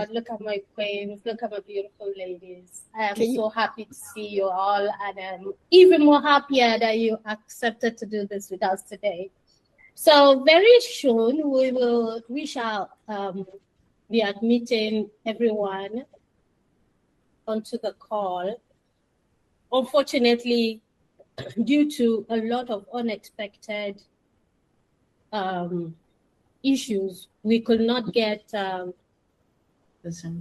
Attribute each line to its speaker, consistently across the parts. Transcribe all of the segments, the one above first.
Speaker 1: God, look at my queens, look at my beautiful ladies. I am so happy to see you all, and I'm even more happier that you accepted to do this with us today. So very soon we shall be admitting everyone onto the call. Unfortunately, due to a lot of unexpected issues, we could not get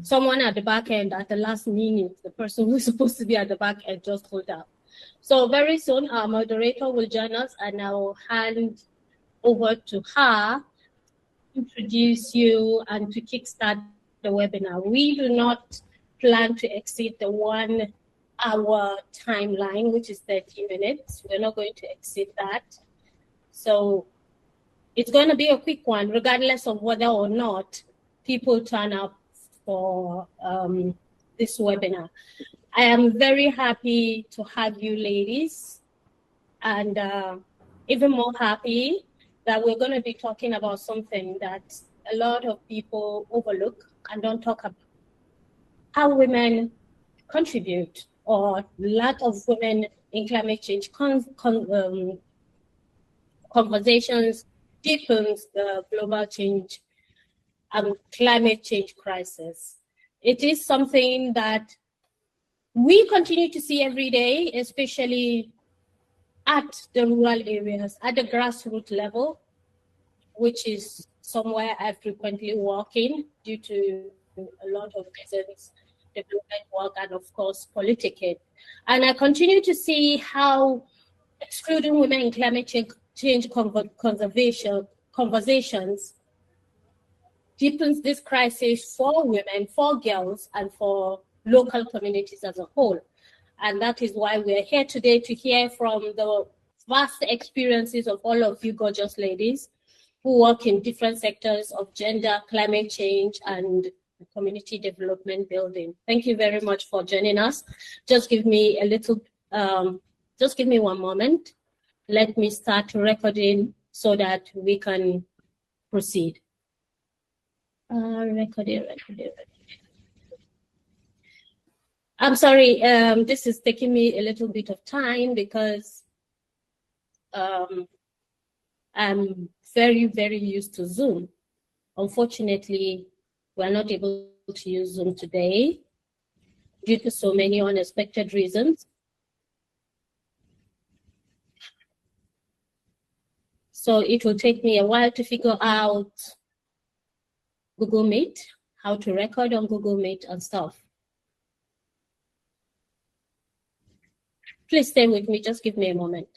Speaker 1: someone at the back end at the last minute. The person who's supposed to be at the back end just pulled out. So very soon our moderator will join us, and I will hand over to her to introduce you and to kickstart the webinar. We do not plan to exceed the 1 hour timeline, which is 30 minutes. We're not going to exceed that. So it's going to be a quick one, regardless of whether or not people turn up for this webinar. I am very happy to have you ladies, and even more happy that we're going to be talking about something that a lot of people overlook and don't talk about: how women contribute, or lack of women in climate change conversations deepens the global change and climate change crisis. It is something that we continue to see every day, especially at the rural areas, at the grassroots level, which is somewhere I frequently walk in due to a lot of reasons, development work, and of course, politicking. And I continue to see how excluding women in climate change conversations deepens this crisis for women, for girls, and for local communities as a whole. And that is why we're here today, to hear from the vast experiences of all of you gorgeous ladies who work in different sectors of gender, climate change, and community development building. Thank you very much for joining us. Just give me a little, just give me one moment. Let me start recording so that we can proceed. Recording. I'm sorry, this is taking me a little bit of time because I'm very, very used to Zoom. Unfortunately, we're not able to use Zoom today due to so many unexpected reasons. So it will take me a while to figure out Google Meet, how to record on Google Meet and stuff. Please stay with me, just give me a moment.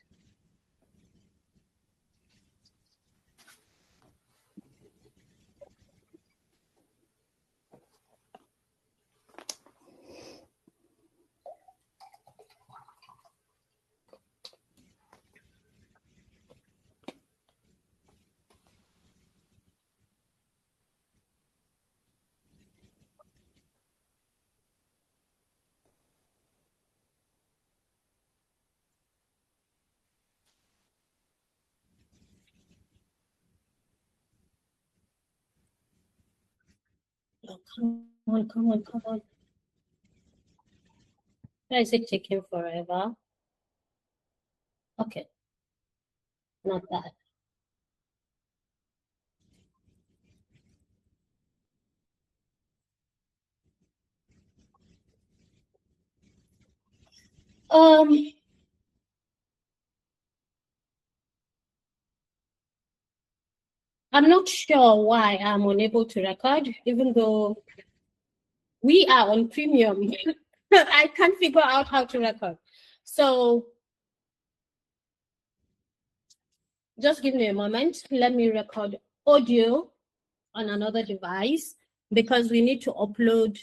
Speaker 1: Oh, come on. Why is it taking forever? Okay, not that. I'm not sure why I'm unable to record, even though we are on premium. I can't figure out how to record. So just give me a moment. Let me record audio on another device because we need to upload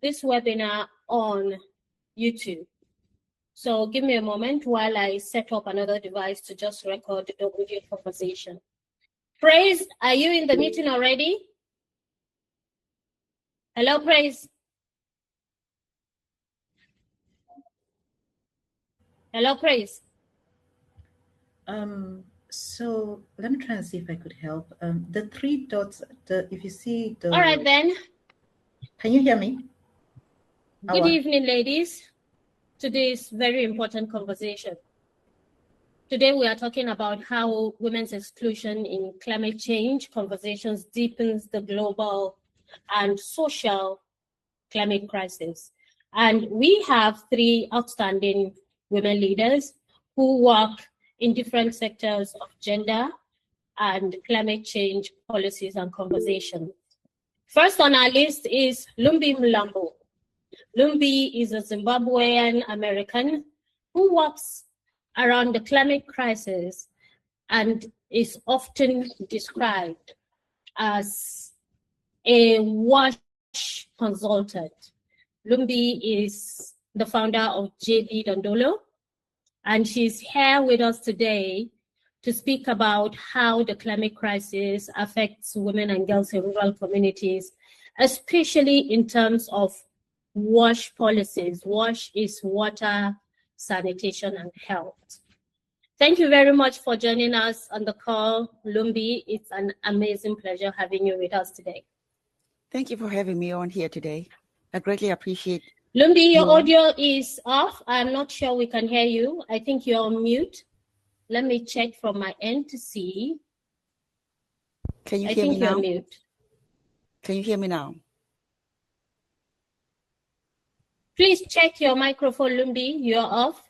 Speaker 1: this webinar on YouTube. So give me a moment while I set up another device to just record the audio conversation. Praise, are you in the meeting already? Hello, Praise. Hello, Praise.
Speaker 2: So let me try and see if I could help. The three dots, if you see the...
Speaker 1: All right, then.
Speaker 2: Can you hear me?
Speaker 1: Good evening, ladies. Today's very important conversation. Today we are talking about how women's exclusion in climate change conversations deepens the global and social climate crisis. And we have three outstanding women leaders who work in different sectors of gender and climate change policies and conversation. First on our list is Lumbie Mlambo. Lumbie is a Zimbabwean American who works around the climate crisis and is often described as a WASH consultant. Lumbie is the founder of JB Dondolo, and she's here with us today to speak about how the climate crisis affects women and girls in rural communities, especially in terms of WASH policies. WASH is water, sanitation, and health. Thank you very much for joining us on the call, Lumbie. It's an amazing pleasure having you with us today.
Speaker 3: Thank you for having me on here today. I greatly appreciate.
Speaker 1: Lumbie, your audio is off. I'm not sure we can hear you. I think you're on mute. Let me check from my end to see.
Speaker 3: Can you hear me now?
Speaker 1: I think you're mute.
Speaker 3: Can you hear me now?
Speaker 1: Please check your microphone, Lumbie. You're off.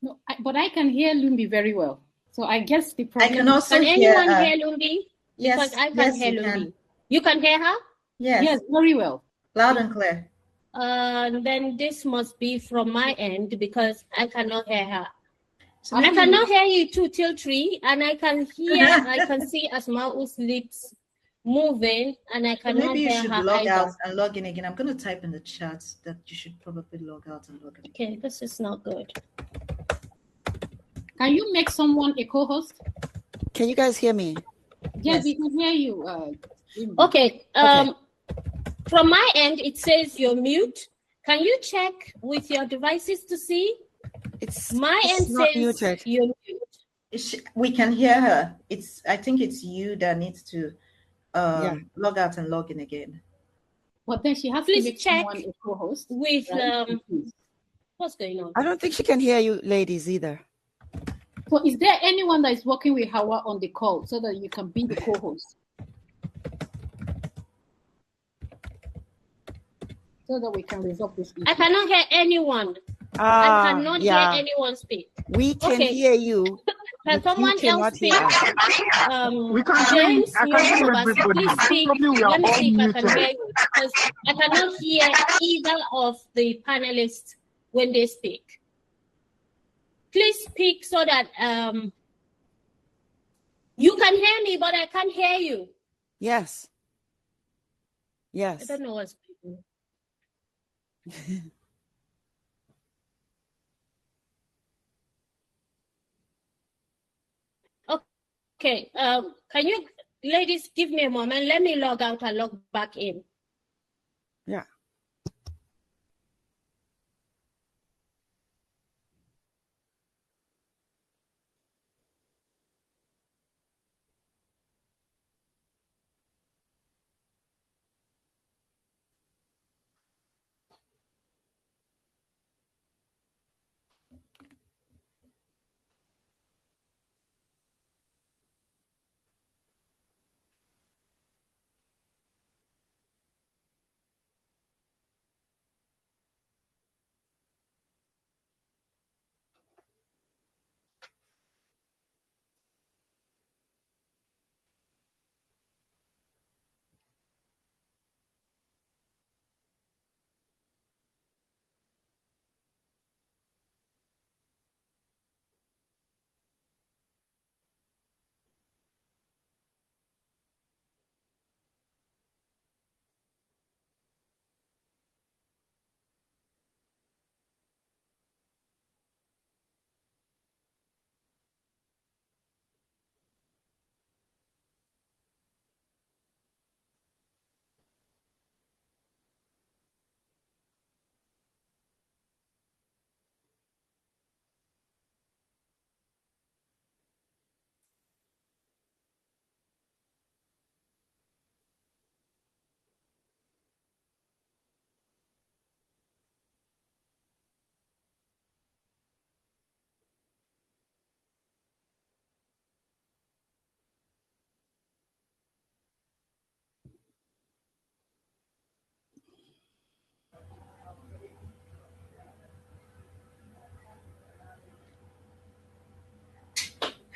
Speaker 4: No, but I can hear Lumbie very well. So I guess the problem.
Speaker 2: I can also
Speaker 1: anyone hear Lumbie?
Speaker 2: Yes,
Speaker 1: because I can hear Lumbie. You can hear her?
Speaker 4: Yes, very well.
Speaker 2: Loud and clear.
Speaker 1: Then this must be from my end because I cannot hear her.
Speaker 2: So
Speaker 1: I cannot hear you too, Tiltree, and I can see Asmau's lips moving, and I cannot hear her.
Speaker 2: Maybe you should log
Speaker 1: either.
Speaker 2: out and log in again. I'm going to type in the chat that you should probably log out and log in.
Speaker 1: Okay, this is not good.
Speaker 4: Can you make someone a co-host?
Speaker 3: Can you guys hear me?
Speaker 4: Yes, we can hear you.
Speaker 1: Okay. From my end, it says you're mute. Can you check with your devices to see?
Speaker 3: It's
Speaker 1: end
Speaker 3: not
Speaker 1: says
Speaker 3: muted.
Speaker 1: You're mute.
Speaker 2: We can hear her. I think it's you that needs to log out and log in again.
Speaker 4: But then she has
Speaker 1: Please
Speaker 4: to make
Speaker 1: check
Speaker 4: someone a co-host.
Speaker 1: With what's going on?
Speaker 3: I don't think she can hear you ladies either.
Speaker 4: So is there anyone that is working with Hawa on the call so that you can be the co-host? So that we can resolve this issue.
Speaker 1: I cannot hear anyone. I cannot hear anyone speak.
Speaker 3: We can hear you.
Speaker 1: Can someone else speak?
Speaker 5: We can
Speaker 1: James,
Speaker 5: I can hear everybody.
Speaker 1: please speak. Let me see if I can hear you because I cannot hear either of the panelists when they speak. Please speak so that you can hear me, but I can't hear you.
Speaker 3: Yes.
Speaker 1: I
Speaker 3: Yes.
Speaker 1: don't know what's speaking. Okay, can you ladies give me a moment? Let me log out and log back in.
Speaker 3: Yeah.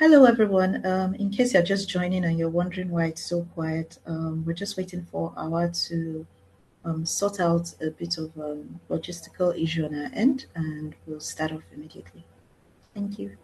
Speaker 2: Hello, everyone. In case you're just joining and you're wondering why it's so quiet, we're just waiting for our to sort out a bit of logistical issue on our end, and we'll start off immediately. Thank you.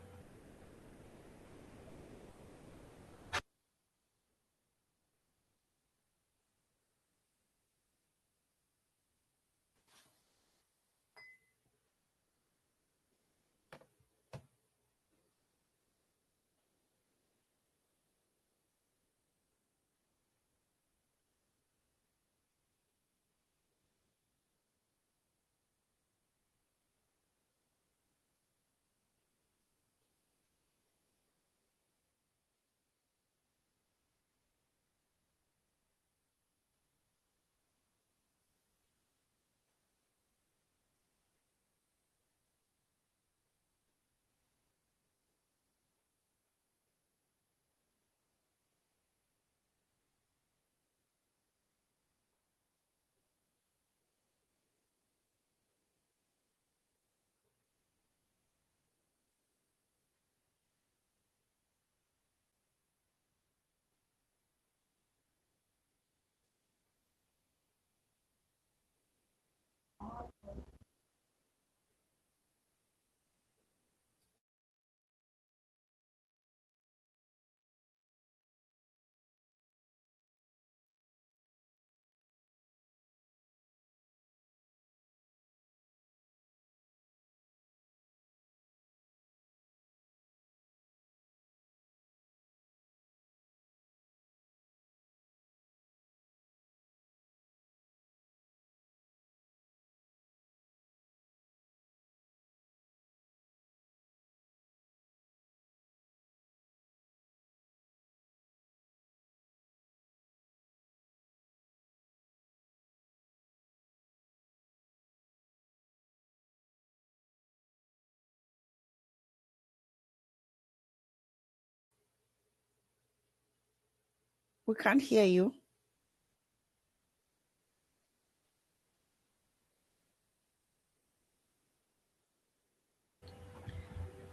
Speaker 3: We can't hear you.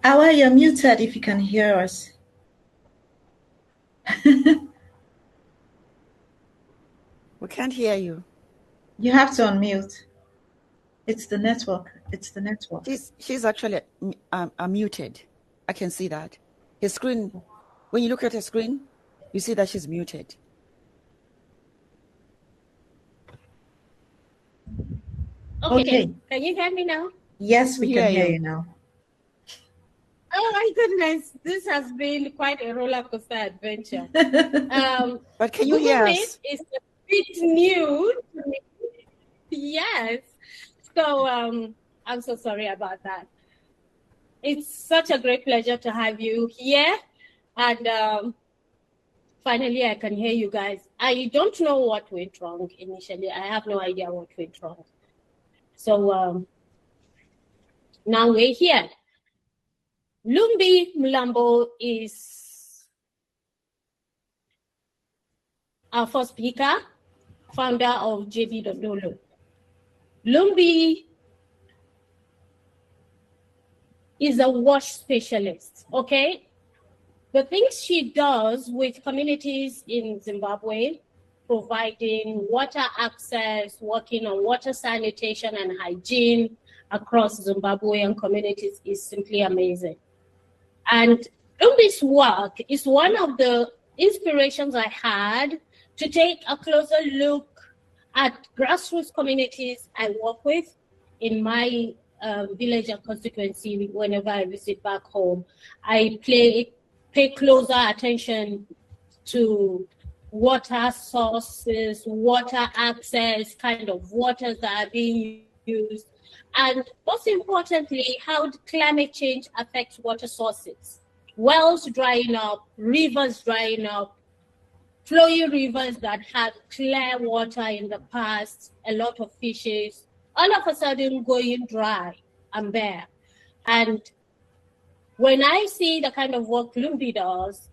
Speaker 2: Awa, you're muted if you can hear us.
Speaker 3: We can't hear you.
Speaker 2: You have to unmute. It's the network. It's the network.
Speaker 3: She's actually muted. I can see that. Her screen, when you look at her screen, you see that she's muted.
Speaker 2: Okay.
Speaker 1: Can you hear me now?
Speaker 2: Yes, we can hear you now.
Speaker 1: Oh my goodness, this has been quite a roller coaster adventure.
Speaker 3: But can you hear us?
Speaker 1: It's a bit new to me. Yes. So I'm so sorry about that. It's such a great pleasure to have you here. And finally, I can hear you guys. I don't know what went wrong initially. I have no idea what went wrong. So now we're here. Lumbie Mlambo is our first speaker, founder of JB.Dolo. Lumbie is a wash specialist, okay? The things she does with communities in Zimbabwe, providing water access, working on water sanitation and hygiene across Zimbabwean communities is simply amazing. And Lumbie's work is one of the inspirations I had to take a closer look at grassroots communities I work with in my village and constituency. Whenever I visit back home, I pay closer attention to water sources, water access, kind of waters that are being used, and most importantly, how climate change affects water sources. Wells drying up, rivers drying up, flowing rivers that had clear water in the past, a lot of fishes, all of a sudden going dry and bare. And when I see the kind of work Lumbie does,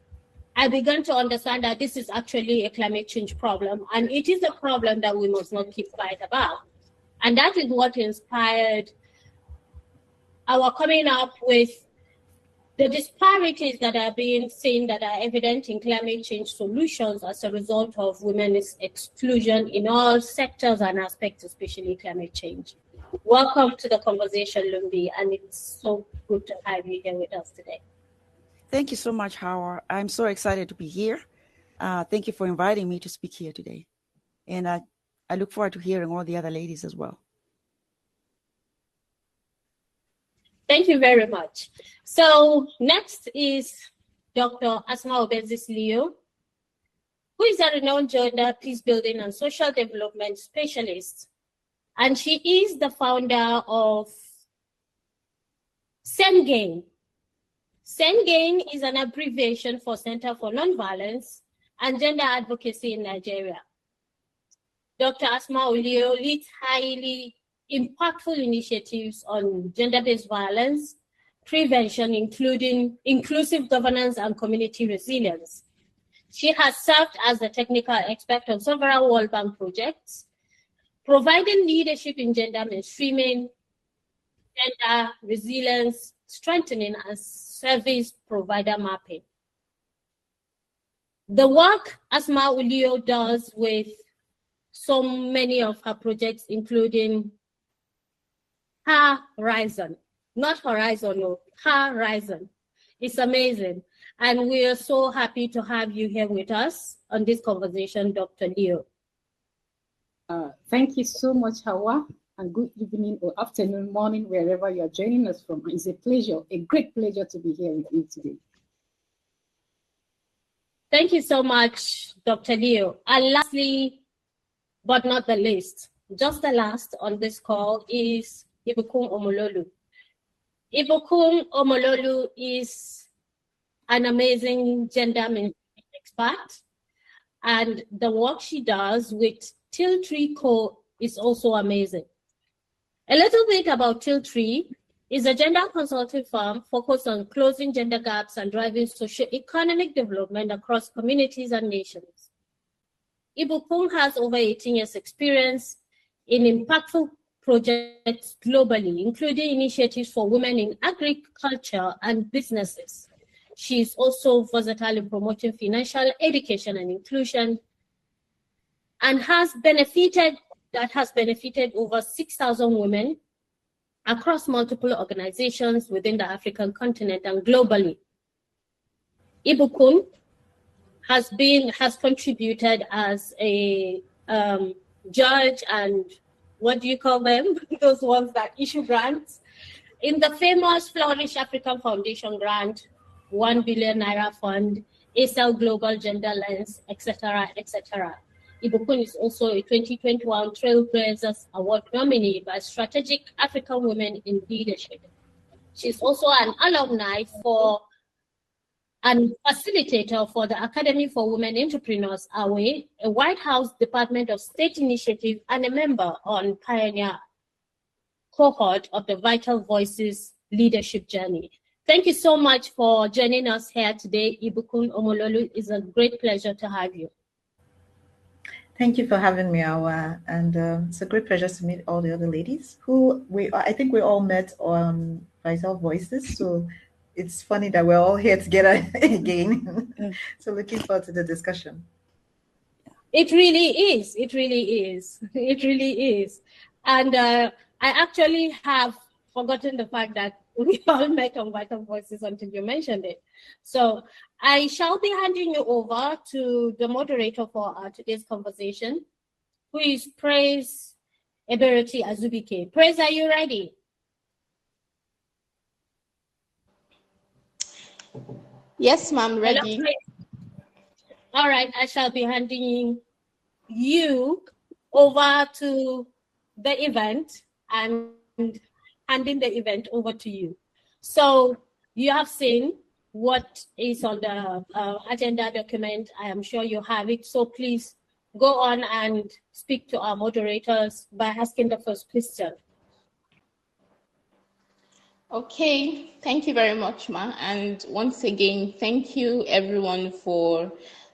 Speaker 1: I began to understand that this is actually a climate change problem, and it is a problem that we must not keep quiet about. And that is what inspired our coming up with the disparities that are being seen that are evident in climate change solutions as a result of women's exclusion in all sectors and aspects, especially climate change. Welcome to the conversation, Lumbie, and it's so good to have you here with us today.
Speaker 3: Thank you so much, Howard. I'm so excited to be here. Thank you for inviting me to speak here today. And I look forward to hearing all the other ladies as well.
Speaker 1: Thank you very much. So next is Dr. Asmau Benzies, who is a renowned gender, peace building, and social development specialist. And she is the founder of SENGAIN. SENGAIN is an abbreviation for Center for Nonviolence and Gender Advocacy in Nigeria. Dr. Asmau leads highly impactful initiatives on gender-based violence, prevention, including inclusive governance and community resilience. She has served as the technical expert on several World Bank projects, providing leadership in gender mainstreaming, gender resilience, strengthening, and service provider mapping. The work Asmau does with so many of her projects, including Horizon, not Horizon, no, Horizon. It's amazing. And we are so happy to have you here with us on this conversation, Dr. Leo.
Speaker 4: Thank you so much, Hawa, and good evening or afternoon, morning, wherever you are joining us from. It's a pleasure, a great pleasure to be here with you today.
Speaker 1: Thank you so much, Dr. Leo. And lastly, but not the least, just the last on this call is Ibukun Omololu. Ibukun Omololu is an amazing gender mainstreaming expert, and the work she does with Till Tree Co. is also amazing. A little bit about Till Tree is a gender consulting firm focused on closing gender gaps and driving socio-economic development across communities and nations. Ibukun has over 18 years experience in impactful projects globally, including initiatives for women in agriculture and businesses. She is also versatile in promoting financial education and inclusion, and has benefited over 6,000 women across multiple organizations within the African continent and globally. Ibukun has contributed as a judge and what do you call them? Those ones that issue grants in the famous Flourish African Foundation grant, 1 billion Naira fund, ACL Global Gender Lens, etc., etc. Ibukun is also a 2021 Trailblazers Award nominee by Strategic African Women in Leadership. She's also an alumni and facilitator for the Academy for Women Entrepreneurs, AWE, a White House Department of State initiative, and a member on Pioneer cohort of the Vital Voices Leadership Journey. Thank you so much for joining us here today, Ibukun Omololu. It's a great pleasure to have you.
Speaker 2: Thank you for having me, Awa, and it's a great pleasure to meet all the other ladies who I think we all met on Vital Voices, so it's funny that we're all here together again. So looking forward to the discussion.
Speaker 1: It really is. It really is. It really is. And I actually have forgotten the fact that we all met on Vital Voices until you mentioned it. So I shall be handing you over to the moderator for today's conversation, who is Praise Ebereti Azubike. Praise, are you ready?
Speaker 6: Yes, ma'am, ready.
Speaker 1: Hello, all right, I shall be handing you over to the event and handing the event over to you. So you have seen what is on the agenda document. I am sure you have it. So please go on and speak to our moderators by asking the first question.
Speaker 6: Okay, thank you very much, Ma. And once again, thank you everyone for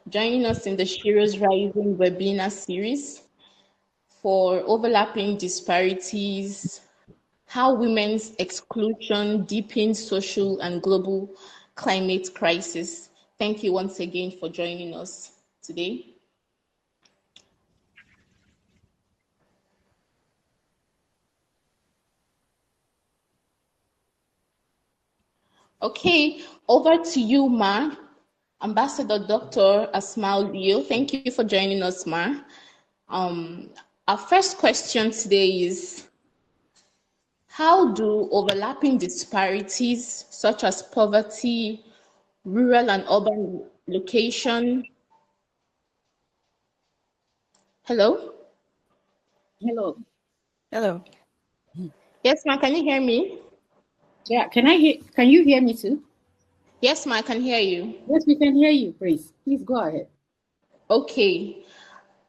Speaker 6: joining us in the Sheroes Rising webinar series for overlapping disparities, how women's exclusion deepens social and global climate crisis. Thank you once again for joining us today. Okay, over to you, Ma. Ambassador Dr. Asmau. Thank you for joining us, Ma. Our first question today is, how do overlapping disparities such as poverty, rural and urban location? Hello?
Speaker 4: Hello.
Speaker 3: Hello.
Speaker 6: Yes, Ma, can you hear me?
Speaker 4: Yeah, can you hear me too?
Speaker 6: Yes, Ma, I can hear you.
Speaker 4: Yes, we can hear you, please. Please go ahead.
Speaker 6: Okay.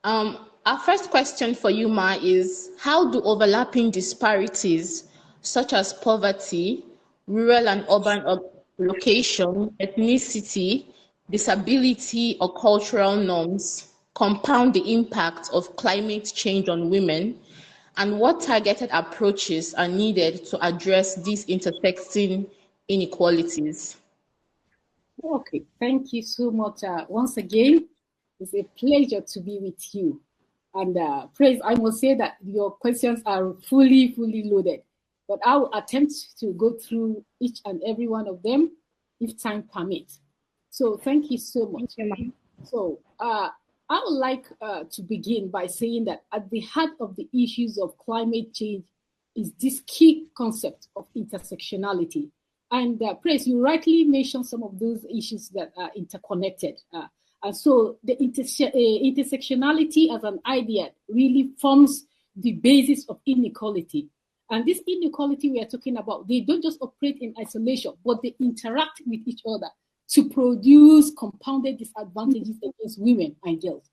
Speaker 6: Our first question for you, Ma, is how do overlapping disparities such as poverty, rural and urban location, ethnicity, disability, or cultural norms compound the impact of climate change on women, and what targeted approaches are needed to address these intersecting inequalities?
Speaker 4: Okay, thank you so much. Once again, it's a pleasure to be with you. And Praise, I must say that your questions are fully loaded, but I will attempt to go through each and every one of them if time permits. So thank you so much. So I would like to begin by saying that at the heart of the issues of climate change is this key concept of intersectionality. And Praise, you rightly mentioned some of those issues that are interconnected. And so the intersectionality as an idea really forms the basis of inequality. And this inequality we are talking about, they don't just operate in isolation, but they interact with each other to produce compounded disadvantages against women and girls.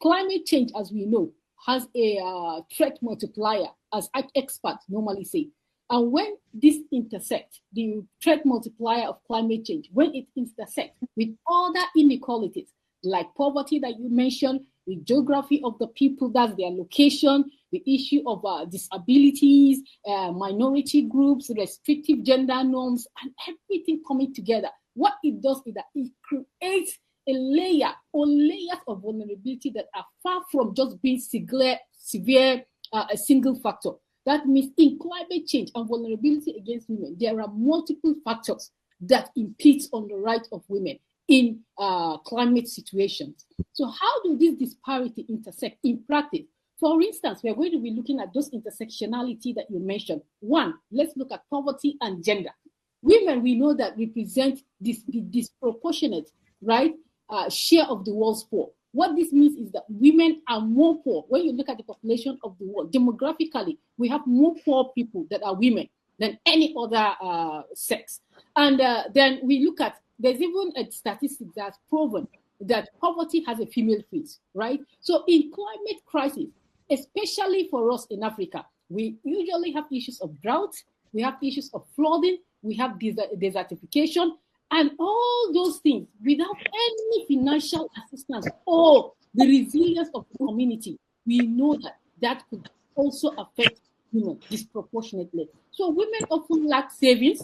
Speaker 4: Climate change, as we know, has a threat multiplier, as experts normally say. And when this intersects, the threat multiplier of climate change, when it intersects with other inequalities, like poverty that you mentioned, the geography of the people, that's their location, the issue of disabilities, minority groups, restrictive gender norms, and everything coming together, what it does is that it creates a layer or layers of vulnerability that are far from just being severe a single factor. That means in climate change and vulnerability against women, there are multiple factors that impede on the rights of women in climate situations. So how do these disparities intersect in practice? For instance, we're going to be looking at those intersectionality that you mentioned. One, let's look at poverty and gender. Women, we know that represent this disproportionate, right, share of the world's poor. What this means is that women are more poor. When you look at the population of the world, demographically, we have more poor people that are women than any other sex. And then we look at, there's even a statistic that's proven that poverty has a female face, right? So in climate crisis, especially for us in Africa, we usually have issues of drought, we have issues of flooding, we have desertification, and all those things without any financial assistance or the resilience of the community. We know that that could also affect women disproportionately. So women often lack savings.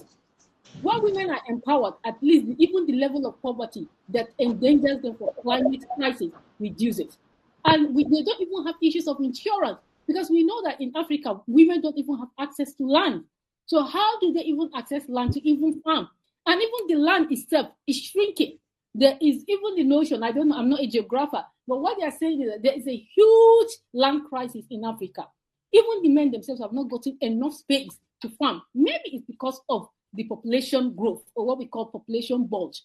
Speaker 4: When women are empowered, at least even the level of poverty that endangers them for climate crisis reduces. And they don't even have issues of insurance, because we know that in Africa, women don't even have access to land. So how do they even access land to even farm? And even the land itself is shrinking. There is even the notion, I don't know, I'm not a geographer, but what they are saying is that there is a huge land crisis in Africa. Even the men themselves have not gotten enough space to farm. Maybe it's because of the population growth, or what we call population bulge.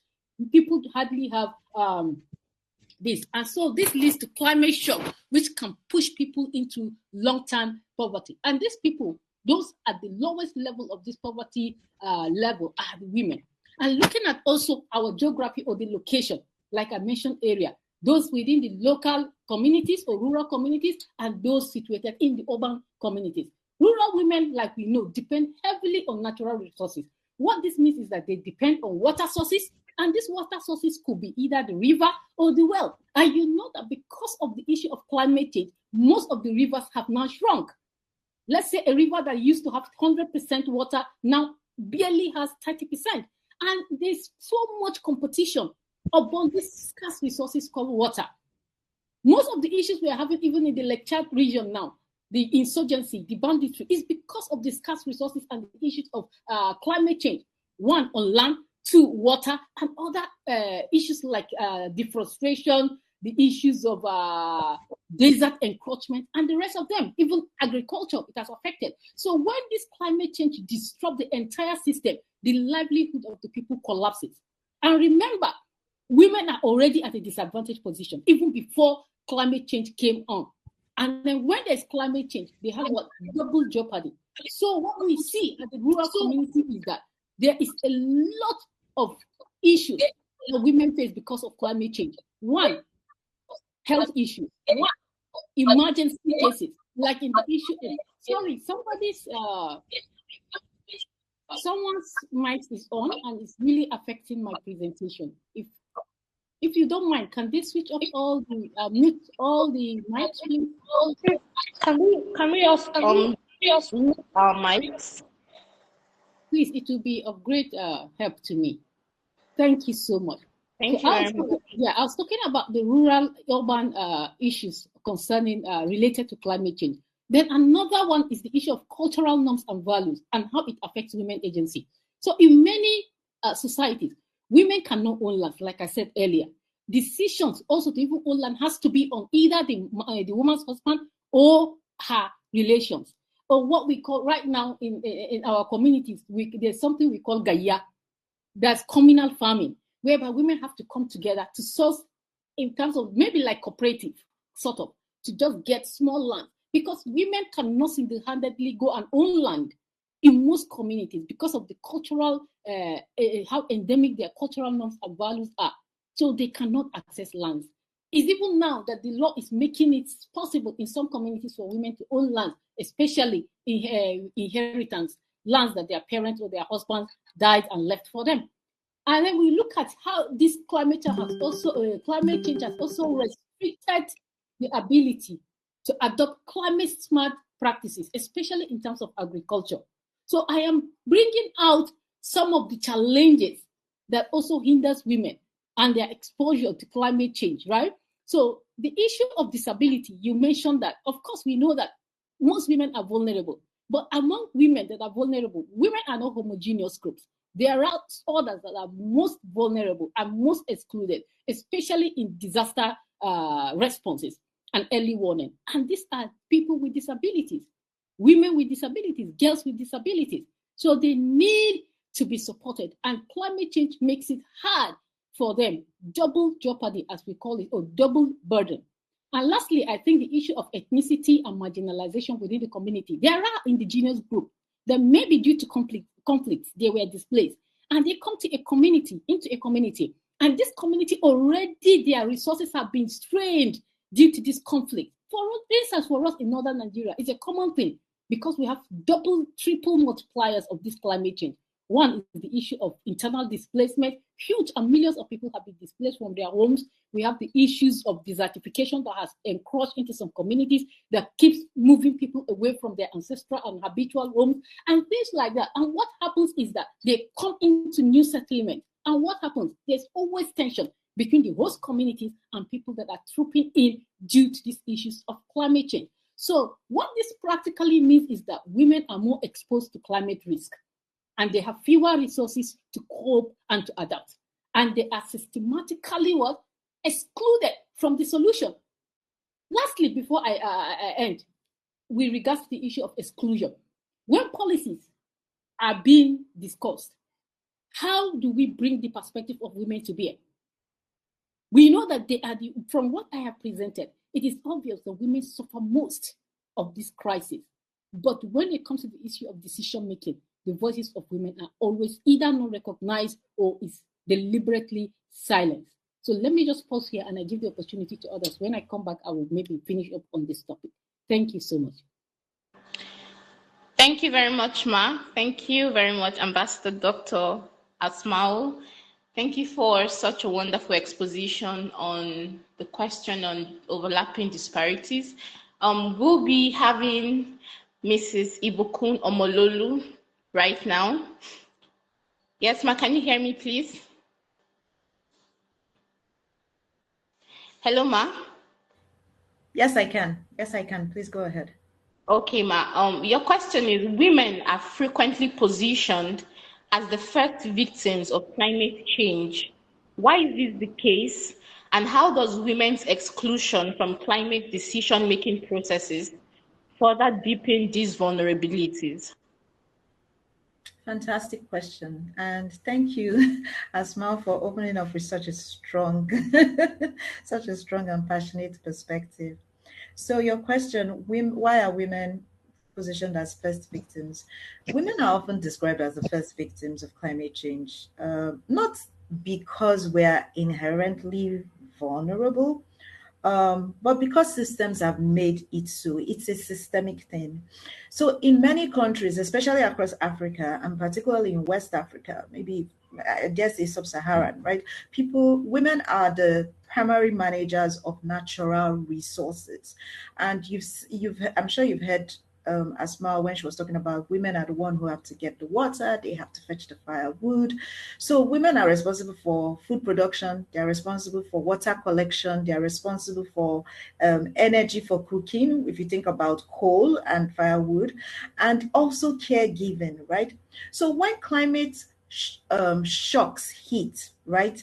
Speaker 4: People hardly have this. And so this leads to climate shock, which can push people into long-term poverty. And these people, those at the lowest level of this poverty level are the women. And looking at also our geography or the location, like I mentioned earlier, those within the local communities or rural communities and those situated in the urban communities. Rural women, like we know, depend heavily on natural resources. What this means is that they depend on water sources, and these water sources could be either the river or the well. And you know that because of the issue of climate change, most of the rivers have now shrunk. Let's say a river that used to have 100% water now barely has 30%. And there's so much competition upon these scarce resources called water. Most of the issues we are having, even in the Lake Chad region now, the insurgency, the banditry, is because of the scarce resources and the issues of climate change. One, on land, two, water, and other issues like deforestation, the issues of desert encroachment, and the rest of them. Even agriculture, it has affected. So when this climate change disrupts the entire system, the livelihood of the people collapses. And remember, women are already at a disadvantaged position, even before climate change came on. And then when there's climate change, they have what? Double jeopardy. So what we see at the rural community is that there is a lot of issues that women face because of climate change. One, health issues. One, emergency cases, like in the issue of, sorry, someone's mic is on and it's really affecting my presentation. If you don't mind, can they switch off all the mute all the mics, please?
Speaker 6: Can we also mute our mics?
Speaker 4: Please, it will be of great help to me. Thank you so much.
Speaker 6: Thank you very much.
Speaker 4: Yeah, I was talking about the rural-urban issues concerning related to climate change. Then another one is the issue of cultural norms and values and how it affects women agency. So in many societies, women cannot own land, like I said earlier. Decisions also to even own land has to be on either the woman's husband or her relations. Or what we call right now in our communities, there's something we call gaya. That's communal farming, whereby women have to come together to source in terms of maybe like cooperative, sort of, to just get small land. Because women cannot single-handedly go and own land in most communities because of the cultural, how endemic their cultural norms and values are. So they cannot access lands. It's even now that the law is making it possible in some communities for women to own land, especially in inheritance, lands that their parents or their husbands died and left for them. And then we look at how this climate change has also restricted the ability to adopt climate-smart practices, especially in terms of agriculture. So I am bringing out some of the challenges that also hinders women and their exposure to climate change, right? So the issue of disability, you mentioned that. Of course, we know that most women are vulnerable, but among women that are vulnerable, women are not homogeneous groups. There are others that are most vulnerable and most excluded, especially in disaster responses and early warning. And these are people with disabilities, women with disabilities, girls with disabilities. So they need to be supported, and climate change makes it hard for them, double jeopardy, as we call it, or double burden. And lastly, I think the issue of ethnicity and marginalization within the community. There are indigenous groups that maybe due to conflicts, they were displaced, and they come to a community, and this community already, their resources have been strained due to this conflict. For instance, for us in northern Nigeria, it's a common thing because we have double, triple multipliers of this climate change. One is the issue of internal displacement. Huge and millions of people have been displaced from their homes. We have the issues of desertification that has encroached into some communities that keeps moving people away from their ancestral and habitual homes and things like that. And what happens is that they come into new settlements. And what happens? There's always tension between the host communities and people that are trooping in due to these issues of climate change. So what this practically means is that women are more exposed to climate risk, and they have fewer resources to cope and to adapt. And they are systematically excluded from the solution. Lastly, before I end, with regards to the issue of exclusion, when policies are being discussed, how do we bring the perspective of women to bear? We know that they are from what I have presented, it is obvious that women suffer most of this crisis. But when it comes to the issue of decision making, the voices of women are always either not recognized or is deliberately silenced. So let me just pause here and I give the opportunity to others. When I come back, I will maybe finish up on this topic. Thank you so much.
Speaker 6: Thank you very much, Ma. Thank you very much, Ambassador Dr. Asmau. Thank you for such a wonderful exposition on the question on overlapping disparities. We'll be having Mrs. Ibukun Omololu right now. Yes, Ma, can you hear me, please? Hello, Ma.
Speaker 2: Yes, I can. Yes, I can. Please go ahead.
Speaker 6: Okay, Ma. Your question is, women are frequently positioned as the first victims of climate change. Why is this the case? And how does women's exclusion from climate decision-making processes further deepen these vulnerabilities?
Speaker 2: Fantastic question. And thank you, Asmau, for opening up with such a strong, such a strong and passionate perspective. So your question, why are women positioned as first victims? Women are often described as the first victims of climate change, not because we're inherently vulnerable, but because systems have made it so. It's a systemic thing. So in many countries, especially across Africa, and particularly in West Africa, maybe I guess it's sub-Saharan, right? Women are the primary managers of natural resources. And I'm sure you've heard Asmau, when she was talking about women are the one who have to get the water, they have to fetch the firewood. So women are responsible for food production, they're responsible for water collection, they're responsible for energy for cooking, if you think about coal and firewood, and also caregiving, right? So when climate shocks hit, right?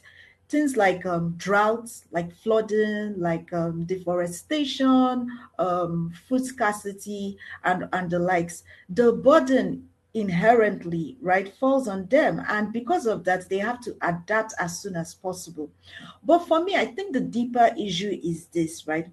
Speaker 2: Things like droughts, like flooding, like deforestation, food scarcity, and the likes, the burden inherently, right, falls on them. And because of that, they have to adapt as soon as possible. But for me, I think the deeper issue is this, right?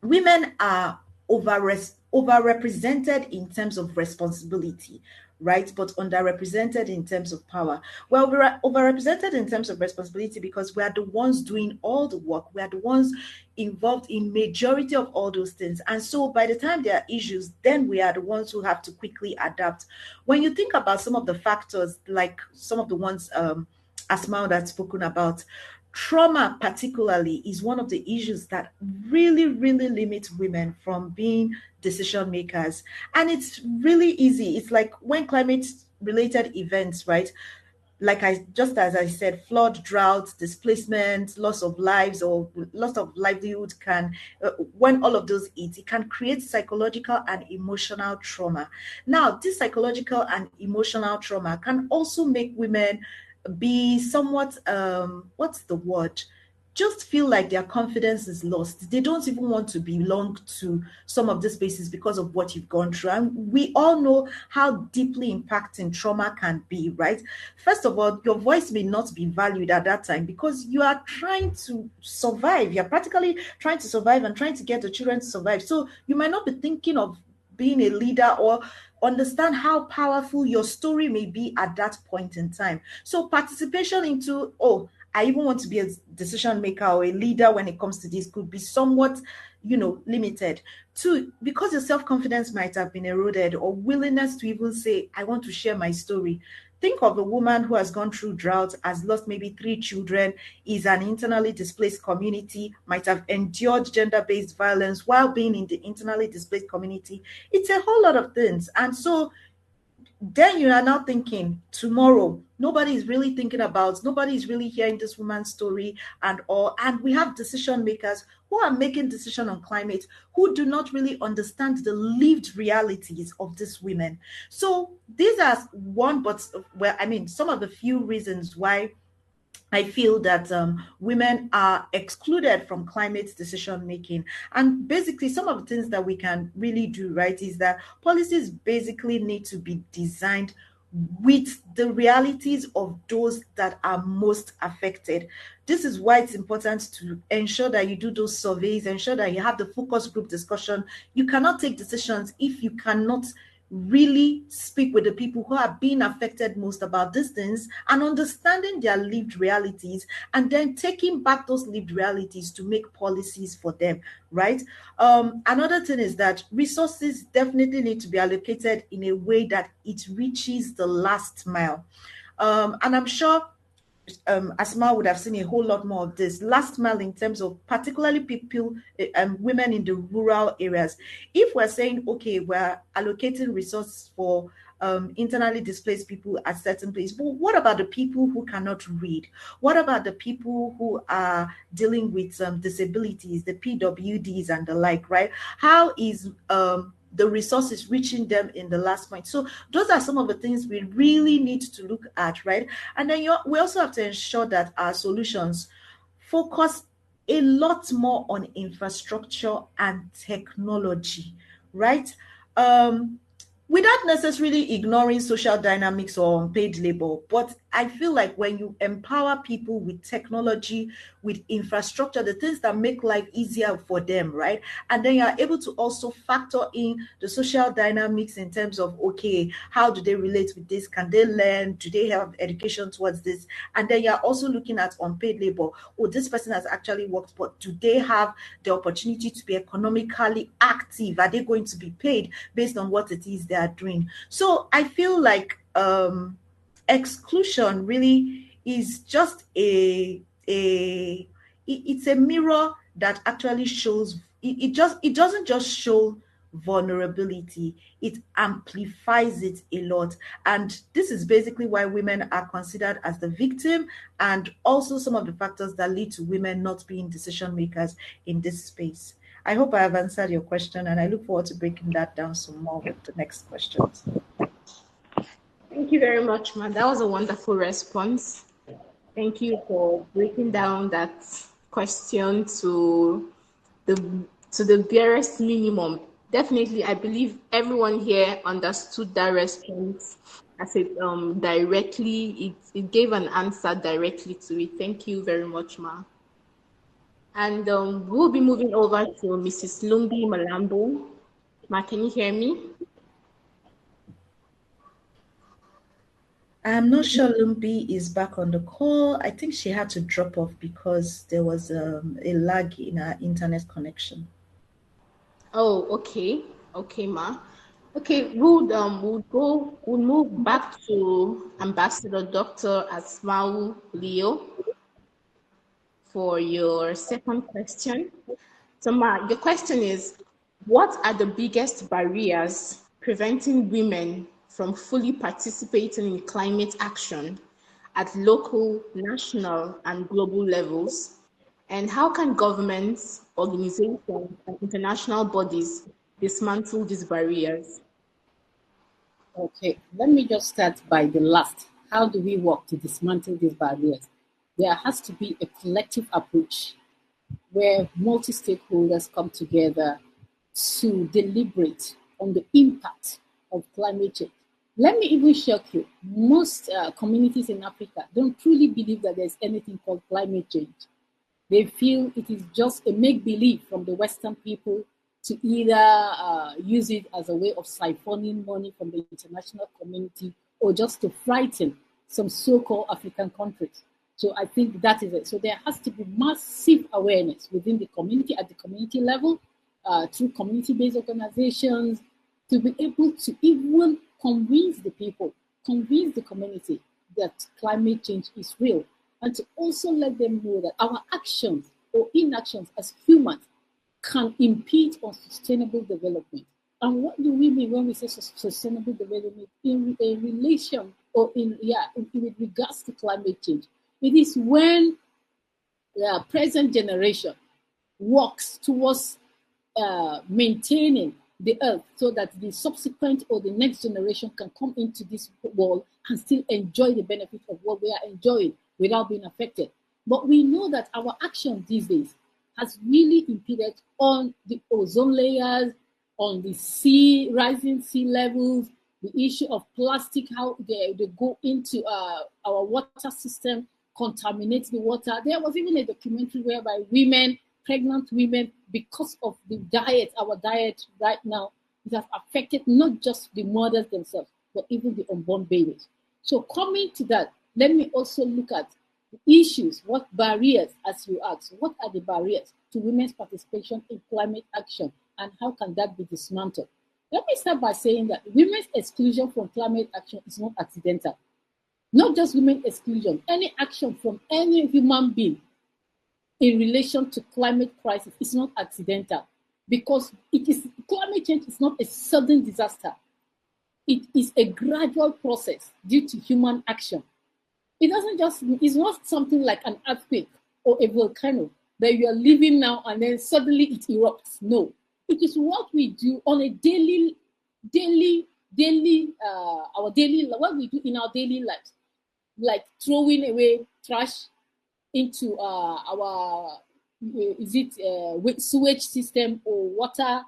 Speaker 2: Women are overrepresented in terms of responsibility, right? But underrepresented in terms of power. Well, we're overrepresented in terms of responsibility because we are the ones doing all the work. We are the ones involved in majority of all those things. And so by the time there are issues, then we are the ones who have to quickly adapt. When you think about some of the factors, like some of the ones Asmau that's spoken about, trauma particularly is one of the issues that really limits women from being decision makers. And it's really easy. It's like when climate related events, right? Like as I said, flood, drought, displacement, loss of lives or loss of livelihood can, when all of those hit, it can create psychological and emotional trauma. Now, this psychological and emotional trauma can also make women be somewhat what's the word, just feel like their confidence is lost. They don't even want to belong to some of these spaces because of what you've gone through. And we all know how deeply impacting trauma can be, right? First of all, your voice may not be valued at that time because you are trying to survive. You're practically trying to survive and trying to get the children to survive. So you might not be thinking of being a leader or understand how powerful your story may be at that point in time. So participation into, oh, I even want to be a decision maker or a leader when it comes to this could be somewhat, limited. Two, because your self-confidence might have been eroded or willingness to even say, I want to share my story. Think of a woman who has gone through drought, has lost maybe 3 children, is an internally displaced community, might have endured gender-based violence while being in the internally displaced community. It's a whole lot of things. And so then you are now thinking tomorrow, nobody is really hearing this woman's story and all. And we have decision makers who are making decisions on climate who do not really understand the lived realities of these women. So these are some of the few reasons why I feel that women are excluded from climate decision making. And basically, some of the things that we can really do, right, is that policies basically need to be designed with the realities of those that are most affected. This is why it's important to ensure that you do those surveys, ensure that you have the focus group discussion. You cannot take decisions if you cannot really speak with the people who are being affected most about these things and understanding their lived realities and then taking back those lived realities to make policies for them, right? Another thing is that resources definitely need to be allocated in a way that it reaches the last mile. And I'm sure Asmau would have seen a whole lot more of this last mile in terms of particularly people and women in the rural areas. If we're saying, okay, we're allocating resources for internally displaced people at certain places. But what about the people who cannot read? What about the people who are dealing with disabilities, the PWDs and the like, right? How is the resources reaching them in the last point? So those are some of the things we really need to look at, right? And then we also have to ensure that our solutions focus a lot more on infrastructure and technology, right? Without necessarily ignoring social dynamics or unpaid labor. But I feel like when you empower people with technology, with infrastructure, the things that make life easier for them, right? And then you're able to also factor in the social dynamics in terms of, okay, how do they relate with this? Can they learn? Do they have education towards this? And then you're also looking at unpaid labor. Oh, this person has actually worked, but do they have the opportunity to be economically active? Are they going to be paid based on what it is they are doing? So I feel like exclusion really is just it's a mirror that actually shows it doesn't just show vulnerability, it amplifies it a lot. And this is basically why women are considered as the victim, and also some of the factors that lead to women not being decision makers in this space. I hope I have answered your question, and I look forward to breaking that down some more with the next questions.
Speaker 6: Thank you very much, Ma. That was a wonderful response. Thank you for breaking down that question to the barest minimum. Definitely, I believe everyone here understood that response as it directly, it gave an answer directly to it. Thank you very much, Ma. And we'll be moving over to Mrs. Lumbie Mlambo. Ma, can you hear me?
Speaker 2: I'm not sure Lumbie is back on the call. I think she had to drop off because there was a lag in her internet connection.
Speaker 6: Oh, okay. Okay, Ma. Okay, we'll move back to Ambassador Dr. Asmau Leo for your second question. So, Ma, your question is, what are the biggest barriers preventing women from fully participating in climate action at local, national, and global levels? And how can governments, organizations, and international bodies dismantle these barriers?
Speaker 4: Okay, let me just start by the last. How do we work to dismantle these barriers? There has to be a collective approach where multi-stakeholders come together to deliberate on the impact of climate change. Let me even shock you. Most communities in Africa don't truly believe that there's anything called climate change. They feel it is just a make-believe from the Western people to either use it as a way of siphoning money from the international community or just to frighten some so-called African countries. So I think that is it. So there has to be massive awareness within the community at the community level, through community-based organizations, to be able to even convince the people, convince the community that climate change is real, and to also let them know that our actions or inactions as humans can impede on sustainable development. And what do we mean when we say sustainable development in relation or in with regards to climate change? It is when the present generation works towards maintaining the earth so that the subsequent or the next generation can come into this world and still enjoy the benefit of what we are enjoying without being affected. But we know that our action these days has really impeded on the ozone layers, on the sea, rising sea levels, the issue of plastic, how they go into our water system, contaminate the water. There was even a documentary whereby women, pregnant women, because of the diet, our diet right now, it has affected not just the mothers themselves, but even the unborn babies. So coming to that, let me also look at the issues, what barriers, as you asked, what are the barriers to women's participation in climate action, and how can that be dismantled? Let me start by saying that women's exclusion from climate action is not accidental. Not just women's exclusion, any action from any human being in relation to climate crisis is not accidental, because climate change is not a sudden disaster. it is a gradual process due to human action. It's not something like an earthquake or a volcano that you are living now and then suddenly it erupts. No, it is what we do on a what we do in our daily lives, like throwing away trash into our sewage system or water,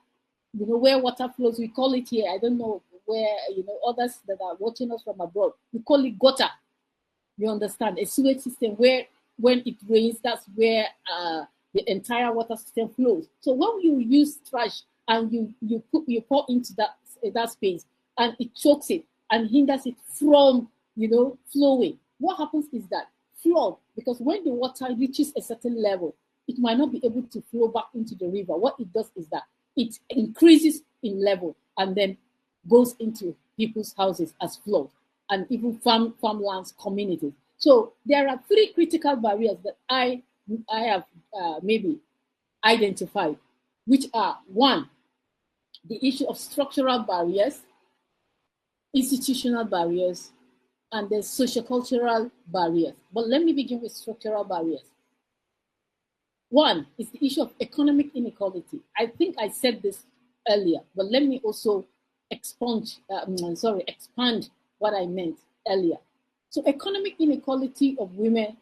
Speaker 4: where water flows. We call it here, I don't know where, others that are watching us from abroad, we call it gutter. You understand? A sewage system where when it rains, that's where the entire water system flows. So when you use trash and you pour into that space and it chokes it and hinders it from flowing, what happens is that flood, because when the water reaches a certain level, it might not be able to flow back into the river. What it does is that it increases in level and then goes into people's houses as flood, and even farmlands, communities. So there are 3 critical barriers that I have maybe identified, which are: 1, the issue of structural barriers, institutional barriers, and the sociocultural barriers. But let me begin with structural barriers. 1 is the issue of economic inequality. I think I said this earlier, but let me also expand what I meant earlier. So economic inequality of women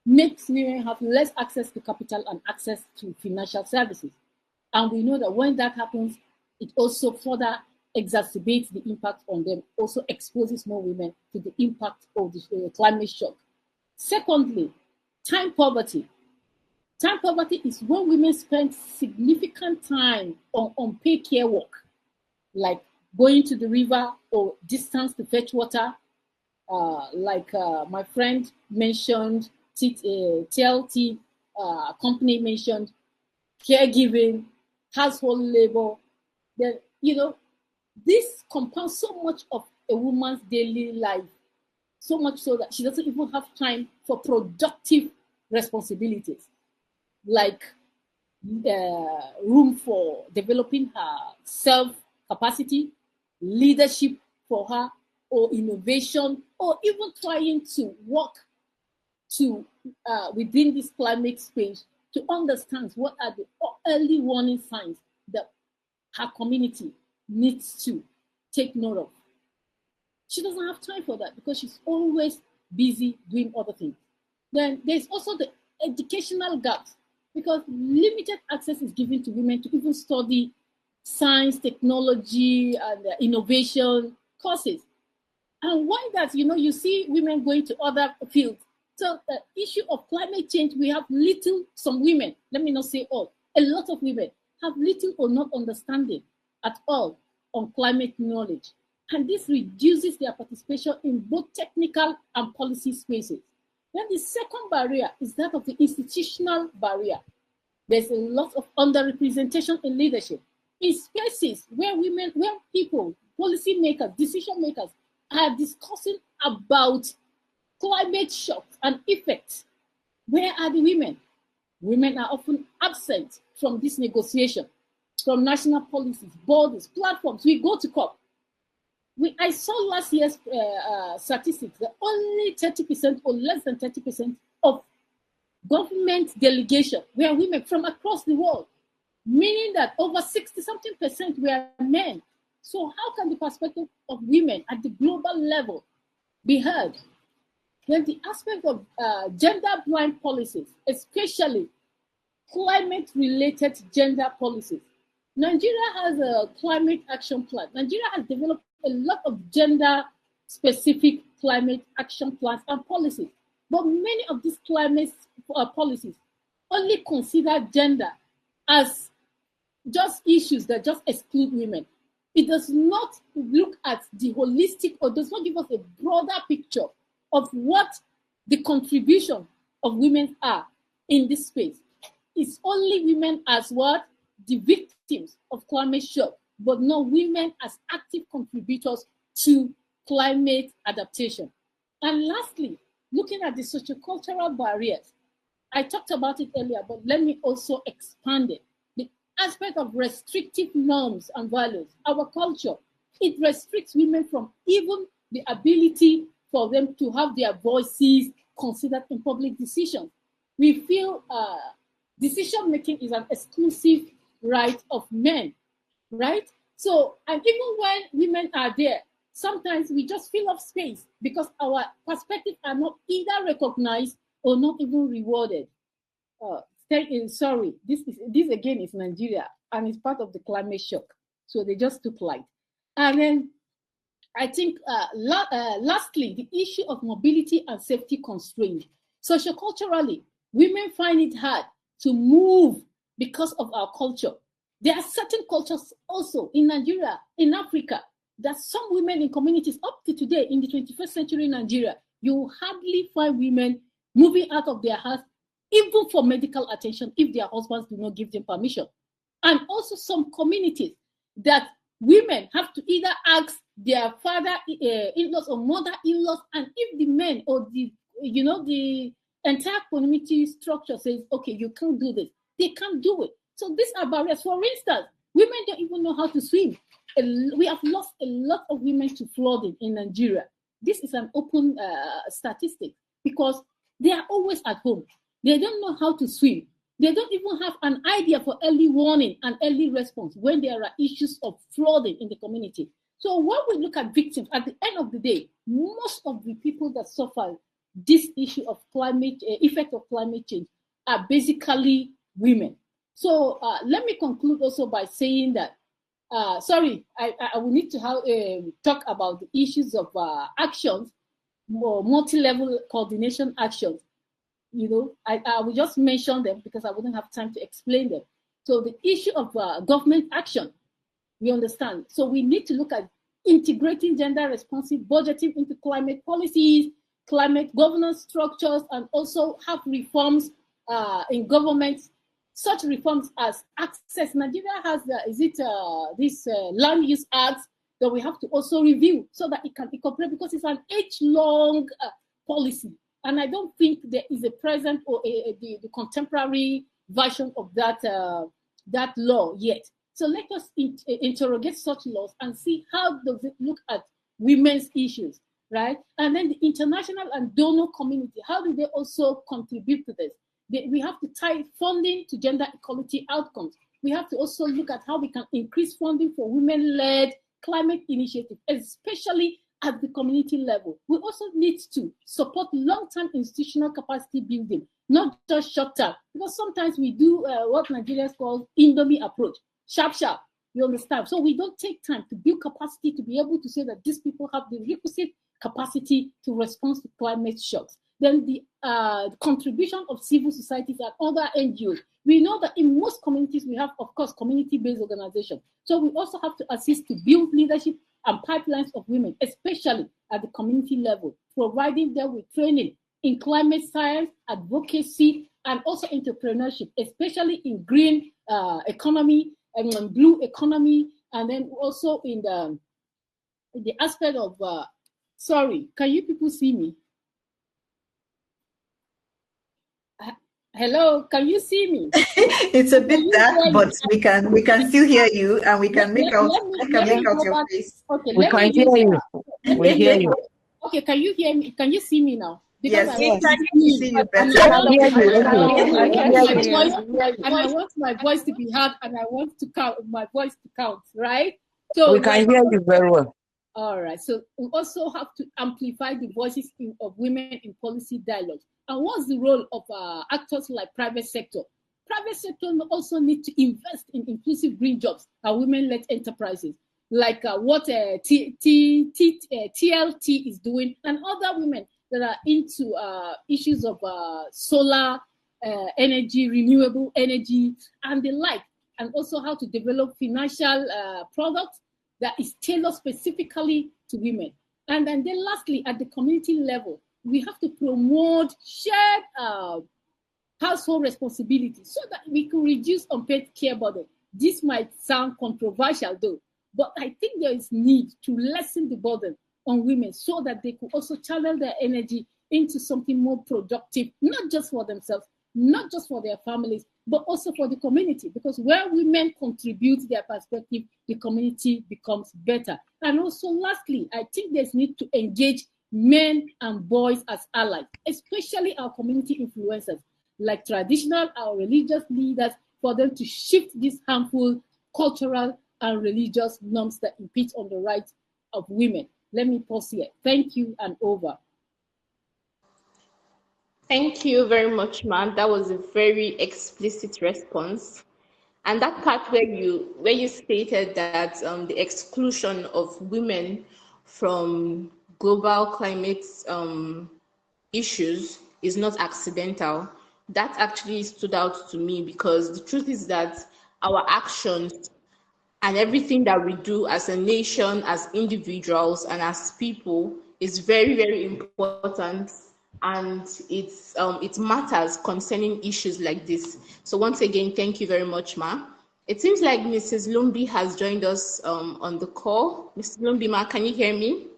Speaker 4: makes women have less access to capital and access to financial services. And we know that when that happens, it also further exacerbates the impact on them, also exposes more women to the impact of the climate shock. Secondly, time poverty. Time poverty is when women spend significant time on unpaid care work, like going to the river or distance to fetch water, like my friend mentioned, TLT company mentioned, caregiving, household labor. Then, this compounds so much of a woman's daily life, so much so that she doesn't even have time for productive responsibilities, like room for developing her self-capacity, leadership for her, or innovation, or even trying to work to within this climate space to understand what are the early warning signs that her community needs to take note of. She doesn't have time for that because she's always busy doing other things. Then there's also the educational gaps, because limited access is given to women to even study science, technology, and innovation courses. And why that, you see women going to other fields. So the issue of climate change, we have some women, let me not say all, a lot of women have little or not understanding at all on climate knowledge. And this reduces their participation in both technical and policy spaces. Then the second barrier is that of the institutional barrier. There's a lot of underrepresentation in leadership. In spaces where people, policymakers, decision makers are discussing about climate shocks and effects, where are the women? Women are often absent from this negotiation, from national policies, bodies, platforms. We go to COP. I saw last year's statistics that only 30% or less than 30% of government delegation were women from across the world, meaning that over 60-something% were men. So how can the perspective of women at the global level be heard? Then the aspect of gender-blind policies, especially climate-related gender policies. Nigeria has a climate action plan. Nigeria has developed a lot of gender-specific climate action plans and policies. But many of these climate policies only consider gender as just issues that just exclude women. It does not look at the holistic, or does not give us a broader picture of what the contribution of women are in this space. It's only women as what? The victims of climate shock, but not women as active contributors to climate adaptation. And lastly, looking at the sociocultural barriers, I talked about it earlier, but let me also expand it. The aspect of restrictive norms and values, our culture, it restricts women from even the ability for them to have their voices considered in public decisions. We feel decision making is an exclusive right of men, right? So, and even when women are there, sometimes we just fill up space because our perspectives are not either recognized or not even rewarded. Sorry, this again is Nigeria, and it's part of the climate shock. So they just took light. And then I think lastly, the issue of mobility and safety constraint. Socioculturally, women find it hard to move because of our culture. There are certain cultures also in Nigeria, in Africa, that some women in communities up to today in the 21st century in Nigeria, you hardly find women moving out of their house, even for medical attention, if their husbands do not give them permission. And also some communities that women have to either ask their father-in-laws or mother-in-laws, and if the men or the entire community structure says, okay, you can't do this, they can't do it. So these are barriers. For instance, women don't even know how to swim. We have lost a lot of women to flooding in Nigeria. This is an open statistic because they are always at home. They don't know how to swim. They don't even have an idea for early warning and early response when there are issues of flooding in the community. So when we look at victims, at the end of the day, most of the people that suffer this issue of effect of climate change are basically women. So let me conclude also by saying that, I will need to talk about the issues of actions, more multi-level coordination actions. I will just mention them because I wouldn't have time to explain them. So the issue of government action, we understand. So we need to look at integrating gender responsive budgeting into climate policies, climate governance structures, and also have reforms in government. Such reforms as access. Nigeria has this land use act that we have to also review so that it can incorporate, because it's an age-long policy. And I don't think there is a present or the contemporary version of that law yet. So let us interrogate such laws and see how does it look at women's issues, right? And then the international and donor community, how do they also contribute to this? We have to tie funding to gender equality outcomes. We have to also look at how we can increase funding for women-led climate initiatives, especially at the community level. We also need to support long-term institutional capacity building, not just short-term, because sometimes we do what Nigerians call Indomie approach, sharp, you understand? So we don't take time to build capacity to be able to say that these people have the requisite capacity to respond to climate shocks. Then the contribution of civil societies and other NGOs. We know that in most communities we have, of course, community-based organizations. So we also have to assist to build leadership and pipelines of women, especially at the community level, providing them with training in climate science, advocacy, and also entrepreneurship, especially in green economy and blue economy, and then also in the aspect of, sorry, can you people see me? Hello, can you see me?
Speaker 2: It's a bit dark, but we can still hear you, and we can make out your face.
Speaker 4: Okay,
Speaker 7: we can hear you. We hear you.
Speaker 4: Okay, can you hear me? Can you see me now?
Speaker 2: Because yes, I see you better.
Speaker 4: And I want my voice to be heard, and I want my voice to count, right? So
Speaker 7: we can hear you very well.
Speaker 4: All right. So we also have to amplify the voices of women in policy dialogue. And what's the role of actors like private sector? Private sector also need to invest in inclusive green jobs and women-led enterprises, like what TLT is doing, and other women that are into issues of solar energy, renewable energy, and the like, and also how to develop financial products that is tailored specifically to women. And then lastly, at the community level, we have to promote shared household responsibility so that we can reduce unpaid care burden. This might sound controversial though, but I think there is need to lessen the burden on women so that they could also channel their energy into something more productive, not just for themselves, not just for their families, but also for the community, because where women contribute their perspective, the community becomes better. And also, lastly, I think there's need to engage men and boys as allies, especially our community influencers, like traditional or religious leaders, for them to shift these harmful cultural and religious norms that impede on the rights of women. Let me pause here. Thank you, and over.
Speaker 6: Thank you very much, ma'am. That was a very explicit response. And that part where you stated that the exclusion of women from global climate issues is not accidental, that actually stood out to me, because the truth is that our actions and everything that we do as a nation, as individuals, and as people is very, very important, and it matters concerning issues like this. So once again, thank you very much, Ma. It seems like Mrs. Lumbie has joined us on the call. Mrs. Lumbie, Ma, can you hear me?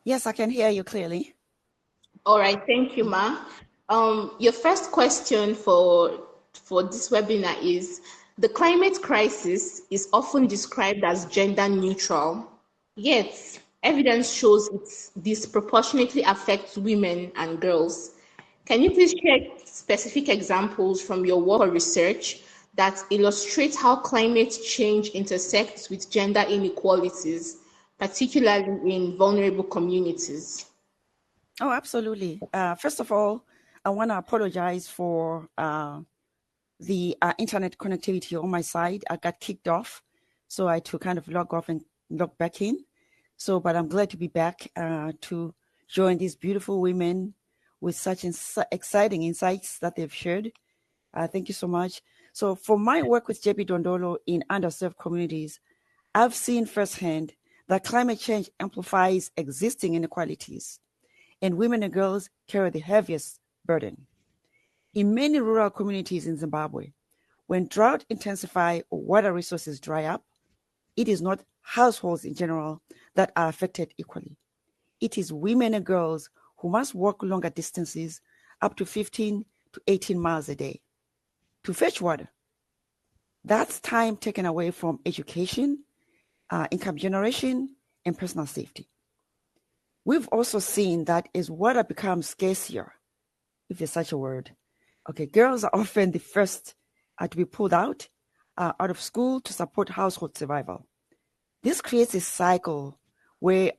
Speaker 3: Yes, I can hear you clearly.
Speaker 6: All right, thank you, Ma. Your first question for this webinar is, the climate crisis is often described as gender neutral, yet evidence shows it disproportionately affects women and girls. Can you please share specific examples from your work or research that illustrate how climate change intersects with gender inequalities, particularly in vulnerable communities?
Speaker 3: Oh, absolutely. First of all, I want to apologize for the internet connectivity on my side. I got kicked off, so I had to kind of log off and log back in. So, but I'm glad to be back to join these beautiful women with such exciting insights that they've shared. Thank you so much. So for my work with JP Dondolo in underserved communities, I've seen firsthand that climate change amplifies existing inequalities, and women and girls carry the heaviest burden. In many rural communities in Zimbabwe, when drought intensify or water resources dry up, it is not households in general that are affected equally. It is women and girls who must walk longer distances, up to 15 to 18 miles a day, to fetch water. That's time taken away from education, income generation, and personal safety. We've also seen that as water becomes scarcer, if there's such a word, okay, girls are often the first to be pulled out of school to support household survival. This creates a cycle where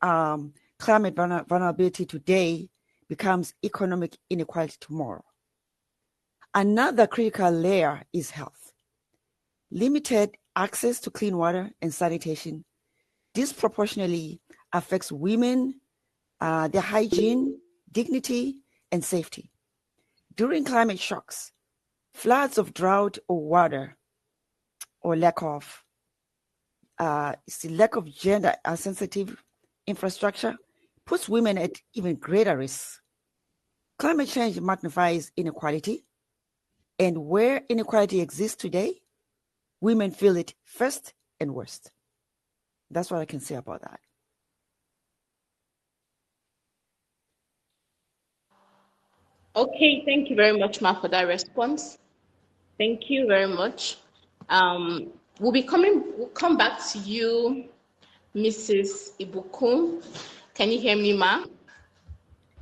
Speaker 3: climate vulnerability today becomes economic inequality tomorrow. Another critical layer is health. Limited access to clean water and sanitation disproportionately affects women, their hygiene, dignity, and safety. During climate shocks, floods of drought or water, or lack of gender-sensitive infrastructure puts women at even greater risk. Climate change magnifies inequality, and where inequality exists today, women feel it first and worst. That's what I can say about that.
Speaker 6: Okay, thank you very much, Ma, for that response. Thank you very much. We'll come back to you, Mrs. Ibukun. Can you hear me, Ma?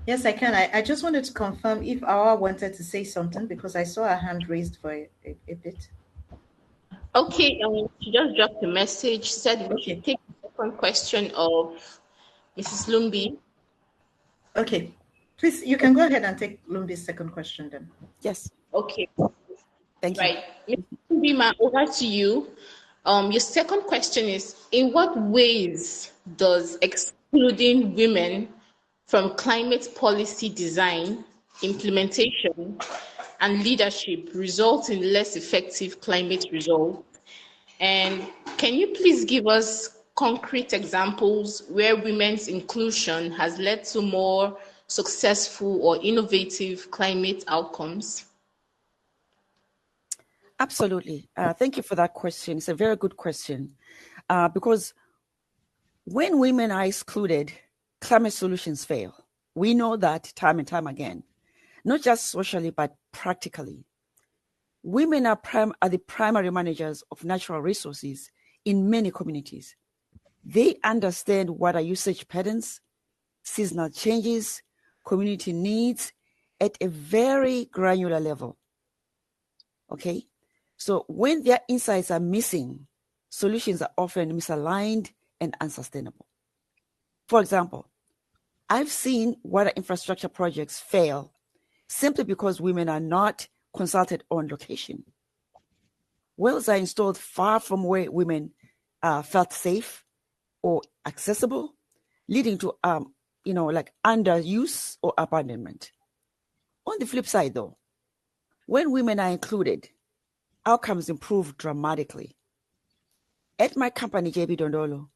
Speaker 2: Yes, I can. I just wanted to confirm if Awa wanted to say something, because I saw her hand raised for a bit.
Speaker 6: Okay, she just dropped a message, said we should take the second question of Mrs. Lumbie.
Speaker 2: Okay, please, you can go ahead and take Lumbie's second question then.
Speaker 3: Yes.
Speaker 6: Okay.
Speaker 3: Thank you.
Speaker 6: Right. Mrs. Lumbie, Ma, over to you. Your second question is, in what ways does excluding women from climate policy design, implementation, and leadership result in less effective climate results? And can you please give us concrete examples where women's inclusion has led to more successful or innovative climate outcomes?
Speaker 3: Absolutely. Thank you for that question. It's a very good question, because when women are excluded, climate solutions fail. We know that time and time again. not just socially, but practically. Women are the primary managers of natural resources in many communities. They understand water usage patterns, seasonal changes, community needs at a very granular level. Okay? So when their insights are missing, solutions are often misaligned and unsustainable. For example, I've seen water infrastructure projects fail simply because women are not consulted on location. Wells are installed far from where women felt safe or accessible, leading to like underuse or abandonment. On the flip side, though, when women are included, outcomes improve dramatically. At my company, JB Dondolo,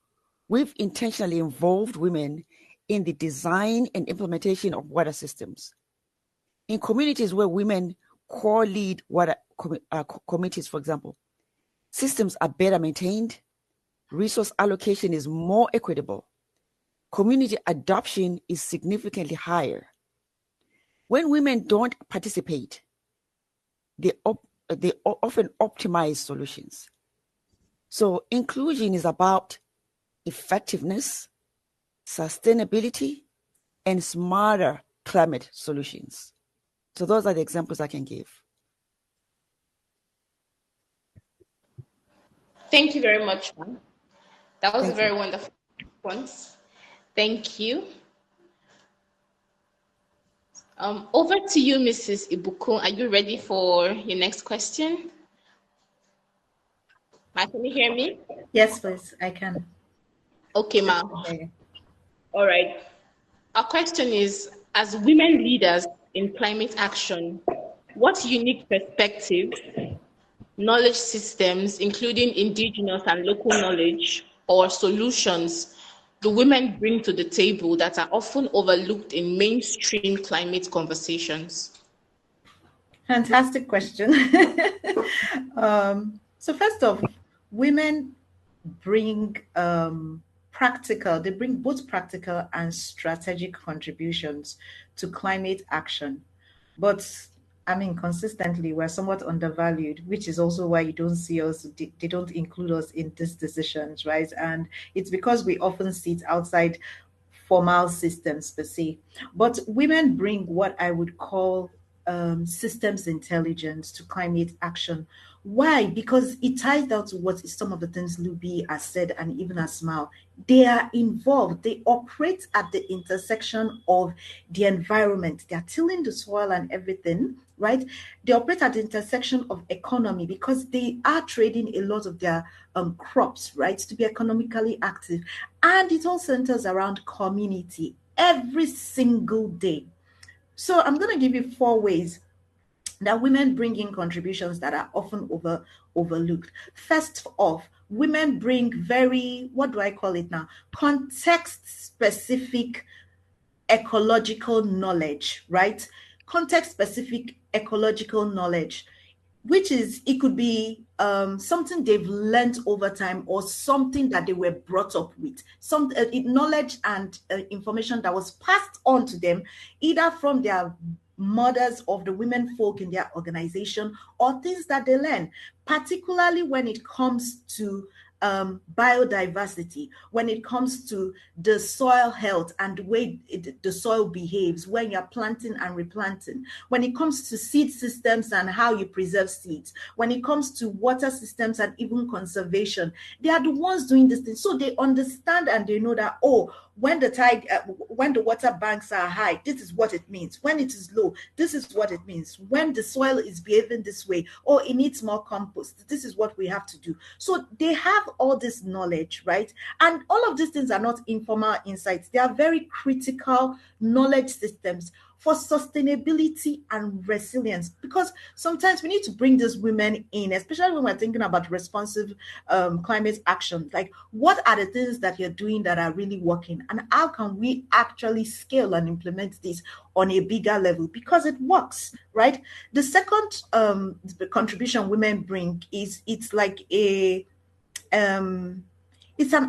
Speaker 3: we've intentionally involved women in the design and implementation of water systems. In communities where women co-lead water committees, for example, systems are better maintained, resource allocation is more equitable, community adoption is significantly higher. When women don't participate, they often optimize solutions. So inclusion is about effectiveness, sustainability, and smarter climate solutions. So those are the examples I can give.
Speaker 6: Thank you very much, ma'am. That was a very wonderful response. Thank you. Over to you, Mrs. Ibukun. Are you ready for your next question? Ma, can you hear me?
Speaker 2: Yes, please, I can.
Speaker 6: Okay, ma'am. Okay. All right. Our question is, as women leaders in climate action, what unique perspectives, knowledge systems, including indigenous and local knowledge, or solutions do women bring to the table that are often overlooked in mainstream climate conversations?
Speaker 2: Fantastic question. So first off, women bring they bring both practical and strategic contributions to climate action. But I mean, consistently, we're somewhat undervalued, which is also why you don't see us, they don't include us in these decisions, right? And it's because we often sit outside formal systems per se. But women bring what I would call systems intelligence to climate action. Why? Because it ties down to what some of the things Lumbie has said and even Asmau. They are involved. They operate at the intersection of the environment. They are tilling the soil and everything, right? They operate at the intersection of economy because they are trading a lot of their crops, right, to be economically active. And it all centers around community every single day. So I'm going to give you 4 ways that women bring in contributions that are often overlooked. First off, women bring very, what do I call it now? Context-specific ecological knowledge, right? Context-specific ecological knowledge, which is, it could be something they've learned over time or something that they were brought up with, some knowledge and information that was passed on to them either from their mothers of the women folk in their organization or things that they learn, particularly when it comes to biodiversity, when it comes to the soil health and the way the soil behaves when you're planting and replanting, when it comes to seed systems and how you preserve seeds, when it comes to water systems and even conservation. They are the ones doing this thing, so they understand and they know that, oh, when the water banks are high, this is what it means. When it is low, this is what it means. When the soil is behaving this way, or it needs more compost, this is what we have to do. So they have all this knowledge, right? And all of these things are not informal insights. They are very critical knowledge systems for sustainability and resilience, because sometimes we need to bring these women in, especially when we're thinking about responsive climate action. Like, what are the things that you're doing that are really working, and how can we actually scale and implement this on a bigger level, because it works, right? The second contribution women bring is, it's like it's an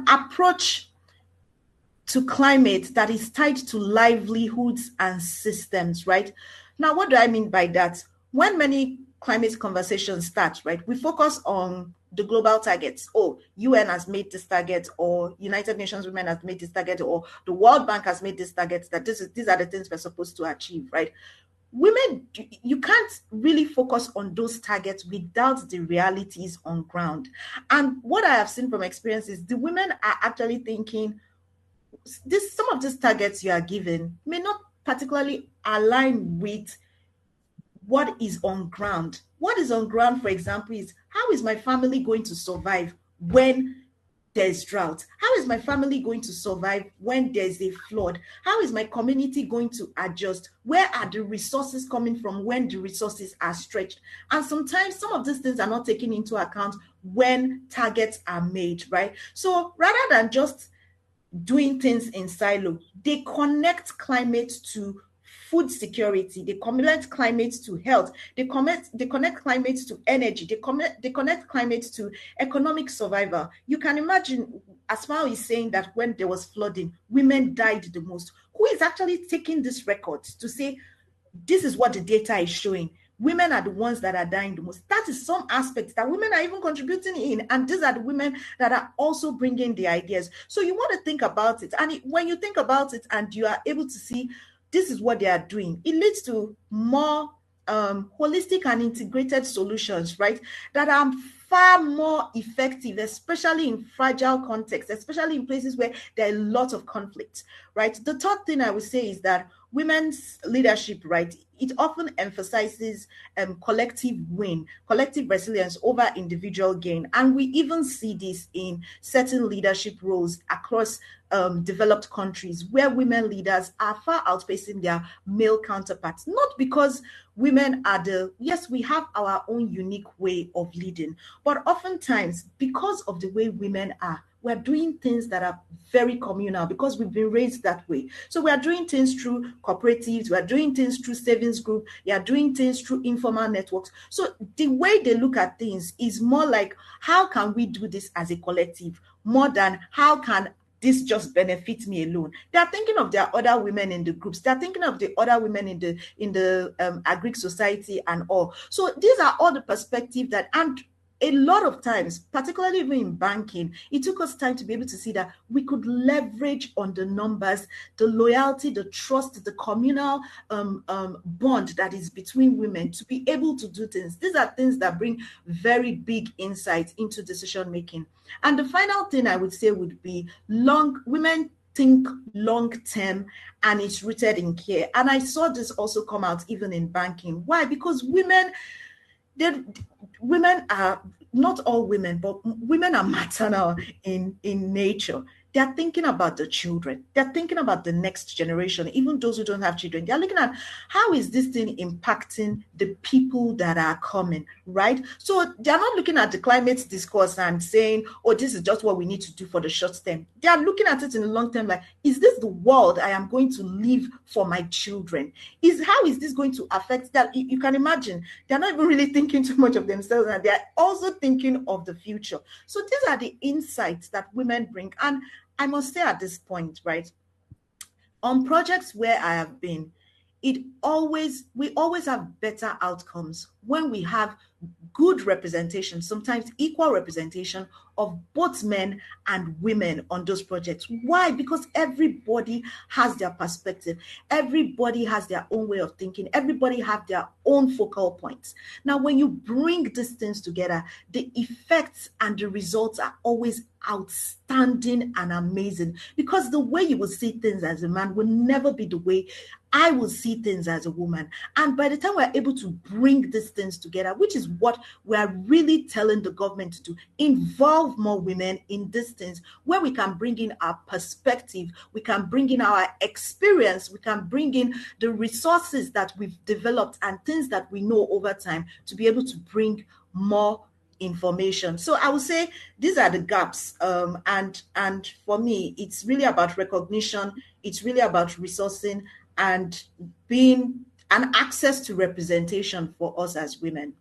Speaker 2: approach to climate that is tied to livelihoods and systems, right? Now, what do I mean by that? When many climate conversations start, right, we focus on the global targets. Oh, UN has made this target, or United Nations Women has made this target, or the World Bank has made this target, that these are the things we're supposed to achieve, right? Women, you can't really focus on those targets without the realities on ground. And what I have seen from experience is the women are actually thinking, some of these targets you are given may not particularly align with what is on ground. What is on ground, for example, is how is my family going to survive when there's drought? How is my family going to survive when there's a flood? How is my community going to adjust? Where are the resources coming from when the resources are stretched? And sometimes some of these things are not taken into account when targets are made, right? So rather than just doing things in silo, they connect climate to food security, they connect climate to health, they connect climate to energy, they connect climate to economic survival. You can imagine, Asmau is saying that when there was flooding, women died the most. Who is actually taking this record to say this is what the data is showing? Women are the ones that are dying the most. That is some aspects that women are even contributing in, and these are the women that are also bringing the ideas. So you want to think about it, and when you think about it and you are able to see this is what they are doing, it leads to more holistic and integrated solutions, right, that are far more effective, especially in fragile contexts, especially in places where there are a lot of conflict, right? The third thing I would say is that women's leadership, right, it often emphasizes collective win, collective resilience over individual gain. And we even see this in certain leadership roles across developed countries where women leaders are far outpacing their male counterparts, not because women are yes, we have our own unique way of leading, but oftentimes because of the way women are, we're doing things that are very communal because we've been raised that way. So we are doing things through cooperatives, we are doing things through savings group, we are doing things through informal networks. So the way they look at things is more like, how can we do this as a collective, more than how can this just benefit me alone. They are thinking of their other women in the groups. They are thinking of the other women in the agric society and all. So these are all the perspective that, and a lot of times, particularly even in banking, it took us time to be able to see that we could leverage on the numbers, the loyalty, the trust, the communal bond that is between women to be able to do things. These are things that bring very big insight into decision making. And the final thing I would say would be women think long term, and it's rooted in care. And I saw this also come out even in banking. Why? Because women are, not all women, but women are maternal in nature. They're thinking about the children. They're thinking about the next generation, even those who don't have children. They're looking at how is this thing impacting the people that are coming, right? So they're not looking at the climate discourse and saying, oh, this is just what we need to do for the short term. They are looking at it in the long term, like, is this the world I am going to live for my children? How is this going to affect that? You can imagine, they're not even really thinking too much of themselves, and they're also thinking of the future. So these are the insights that women bring. And I must say at this point, right, on projects where I have been, we always have better outcomes when we have good representation, sometimes equal representation of both men and women on those projects. Why? Because everybody has their perspective. Everybody has their own way of thinking. Everybody have their own focal points. Now, when you bring these things together, the effects and the results are always outstanding and amazing, because the way you will see things as a man will never be the way I will see things as a woman. And by the time we're able to bring these things together, which is what we're really telling the government to do, involve more women in these things, where we can bring in our perspective, we can bring in our experience, we can bring in the resources that we've developed and things that we know over time to be able to bring more information. So I would say these are the gaps, and for me, it's really about recognition, it's really about resourcing, and being an access to representation for us as women.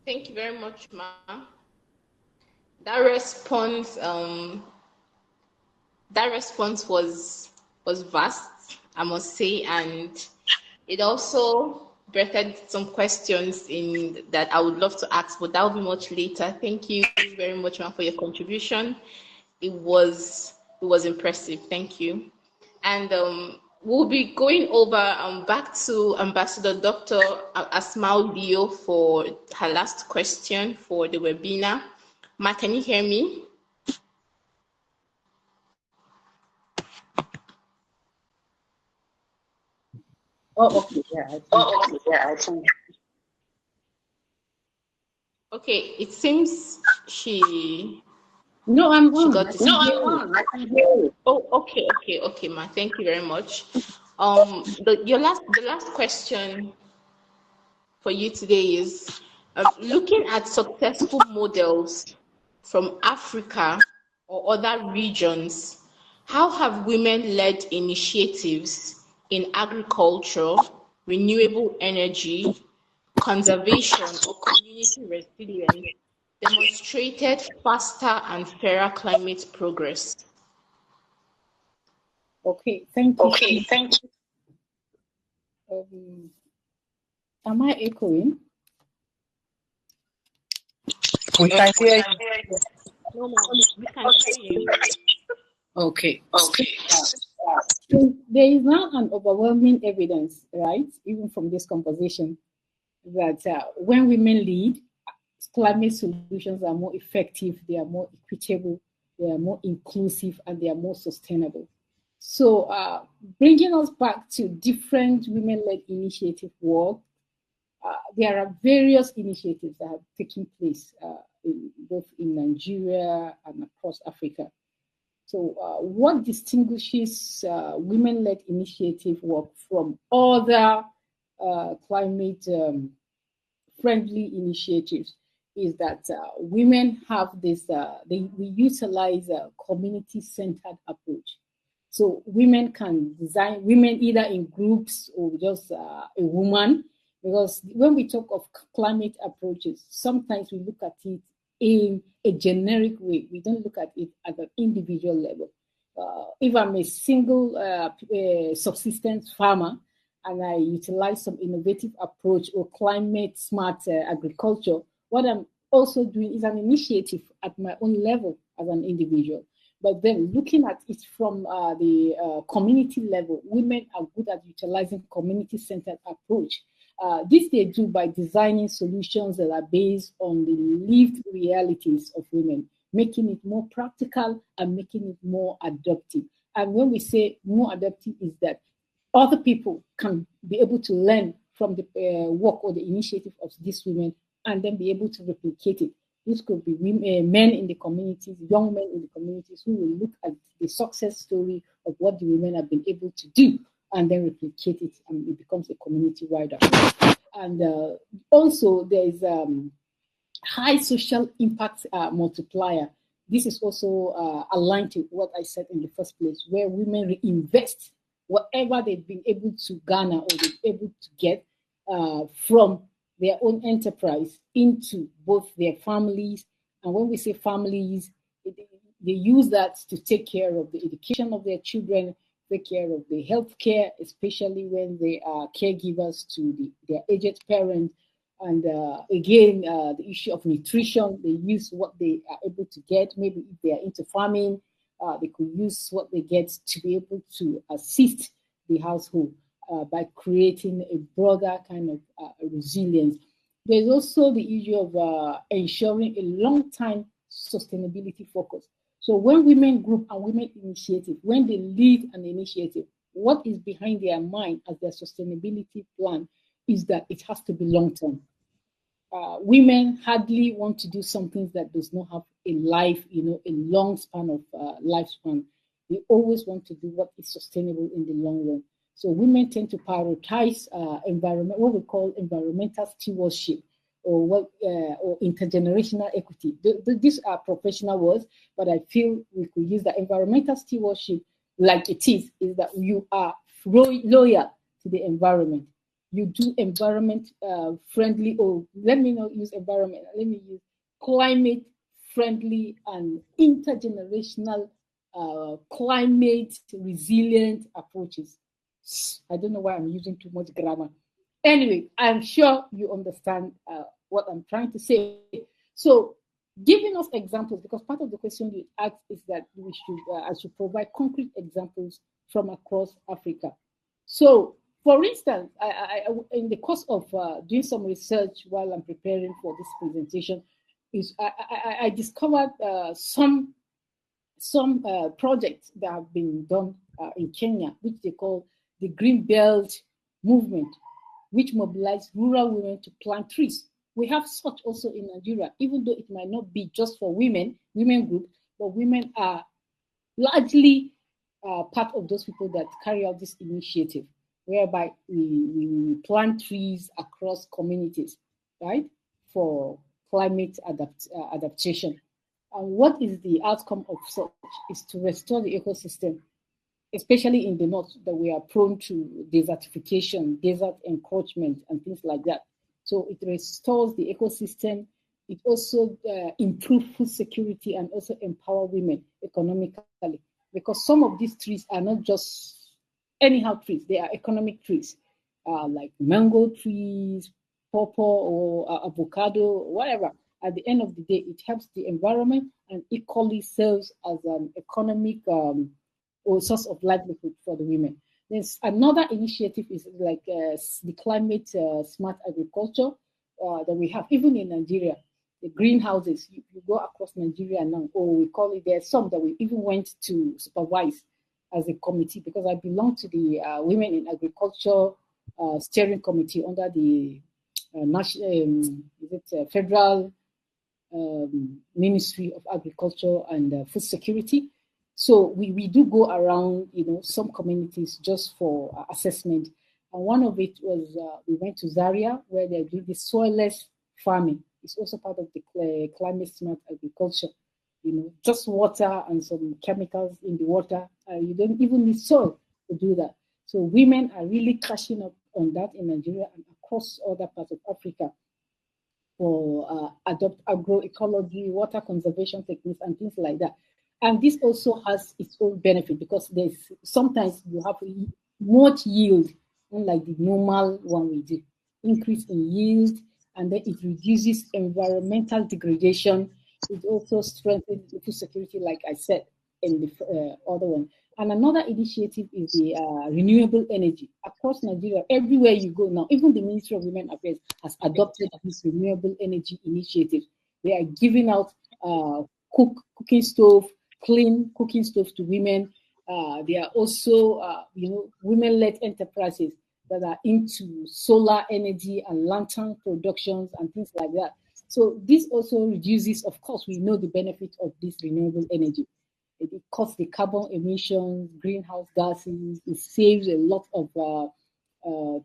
Speaker 6: Thank you very much, Ma. That response that response was vast, I must say, and it also birthed some questions in that I would love to ask, but that will be much later. Thank you very much, ma'am, for your contribution. It was impressive. Thank you. And we'll be going over back to Ambassador Dr. Asmau Leo for her last question for the webinar. Ma, can you hear me?
Speaker 4: Oh, okay. Yeah.
Speaker 5: I think.
Speaker 6: Okay, it seems she.
Speaker 4: No, I'm
Speaker 6: She
Speaker 4: on.
Speaker 6: got this.
Speaker 5: No, I'm on. I can hear you.
Speaker 6: Oh, okay, ma. Thank you very much. The last question for you today is looking at successful models from Africa or other regions. How have women-led initiatives in agriculture, renewable energy, conservation, or community resilience demonstrated faster and fairer climate progress?
Speaker 4: Okay, thank you.
Speaker 5: Okay, thank
Speaker 4: you. Am I echoing?
Speaker 7: We can hear you.
Speaker 6: No, we can hear you.
Speaker 4: Okay.
Speaker 5: Okay.
Speaker 4: So there is now an overwhelming evidence, right, even from this conversation, that when women lead, climate solutions are more effective, they are more equitable, they are more inclusive, and they are more sustainable. So bringing us back to different women-led initiative work, there are various initiatives that have taken place both in Nigeria and across Africa. So what distinguishes women-led initiative work from other climate-friendly initiatives is that women have this, we utilize a community-centered approach. So women can design, women either in groups or just a woman, because when we talk of climate approaches, sometimes we look at it in a generic way. We don't look at it at an individual level. If I'm a single subsistence farmer and I utilize some innovative approach or climate smart agriculture, what I'm also doing is an initiative at my own level as an individual. But then looking at it from the community level, women are good at utilizing community-centered approach. This they do by designing solutions that are based on the lived realities of women, making it more practical and making it more adaptive. And when we say more adaptive, is that other people can be able to learn from the work or the initiative of these women and then be able to replicate it. This could be women, men in the communities, young men in the communities who will look at the success story of what the women have been able to do and then replicate it, and it becomes a community-wide approach. And also there is high social impact multiplier. This is also aligned to what I said in the first place, where women reinvest whatever they've been able to garner or they've been able to get from their own enterprise into both their families. And when we say families, they use that to take care of the education of their children, take care of the health care, especially when they are caregivers to their aged parents. And again, the issue of nutrition, they use what they are able to get. Maybe if they are into farming, they could use what they get to be able to assist the household by creating a broader kind of resilience. There's also the issue of ensuring a long-time sustainability focus. So when women group and women initiative, when they lead an initiative, what is behind their mind as their sustainability plan is that it has to be long-term. Women hardly want to do something that does not have a life, a long span of lifespan. They always want to do what is sustainable in the long run. So women tend to prioritize what we call environmental stewardship, or intergenerational equity. These are professional words, but I feel we could use the environmental stewardship like it is that you are loyal to the environment. You do environment friendly, or let me not use environment, let me use climate friendly and intergenerational climate resilient approaches. I don't know why I'm using too much grammar. Anyway, I'm sure you understand what I'm trying to say. So, giving us examples, because part of the question you asked is that I should provide concrete examples from across Africa. So, for instance, in the course of doing some research while I'm preparing for this presentation, I discovered some projects that have been done in Kenya, which they call the Green Belt Movement, which mobilize rural women to plant trees. We have such also in Nigeria, even though it might not be just for women group, but women are largely part of those people that carry out this initiative, whereby we plant trees across communities, right, for climate adaptation. And what is the outcome of such is to restore the ecosystem, especially in the north, that we are prone to desertification, desert encroachment, and things like that. So it restores the ecosystem. It also improves food security and also empower women economically, because some of these trees are not just anyhow trees, they are economic trees, like mango trees, pawpaw or avocado, whatever. At the end of the day, it helps the environment and equally serves as an economic or source of livelihood for the women. There's another initiative is like the climate smart agriculture that we have, even in Nigeria. The greenhouses, you go across Nigeria now, or we call it, there's some that we even went to supervise as a committee, because I belong to the Women in Agriculture Steering Committee under the Federal Ministry of Agriculture and Food Security. So we do go around, some communities just for assessment. And one of it was we went to Zaria, where they do the soilless farming. It's also part of the climate smart agriculture. Just water and some chemicals in the water. You don't even need soil to do that. So women are really cashing up on that in Nigeria and across other parts of Africa for adopt agroecology, water conservation techniques, and things like that. And this also has its own benefit, because sometimes you have much yield, unlike the normal one we do. Increase in yield, and then it reduces environmental degradation. It also strengthens food security, like I said in the other one. And another initiative is the renewable energy. Across Nigeria, everywhere you go now, even the Ministry of Women Affairs has adopted this renewable energy initiative. They are giving out cooking stove, clean cooking stoves to women. They are also, women-led enterprises that are into solar energy and lantern productions and things like that. So this also reduces, of course, we know the benefit of this renewable energy. It cuts the carbon emissions, greenhouse gases. It saves a lot of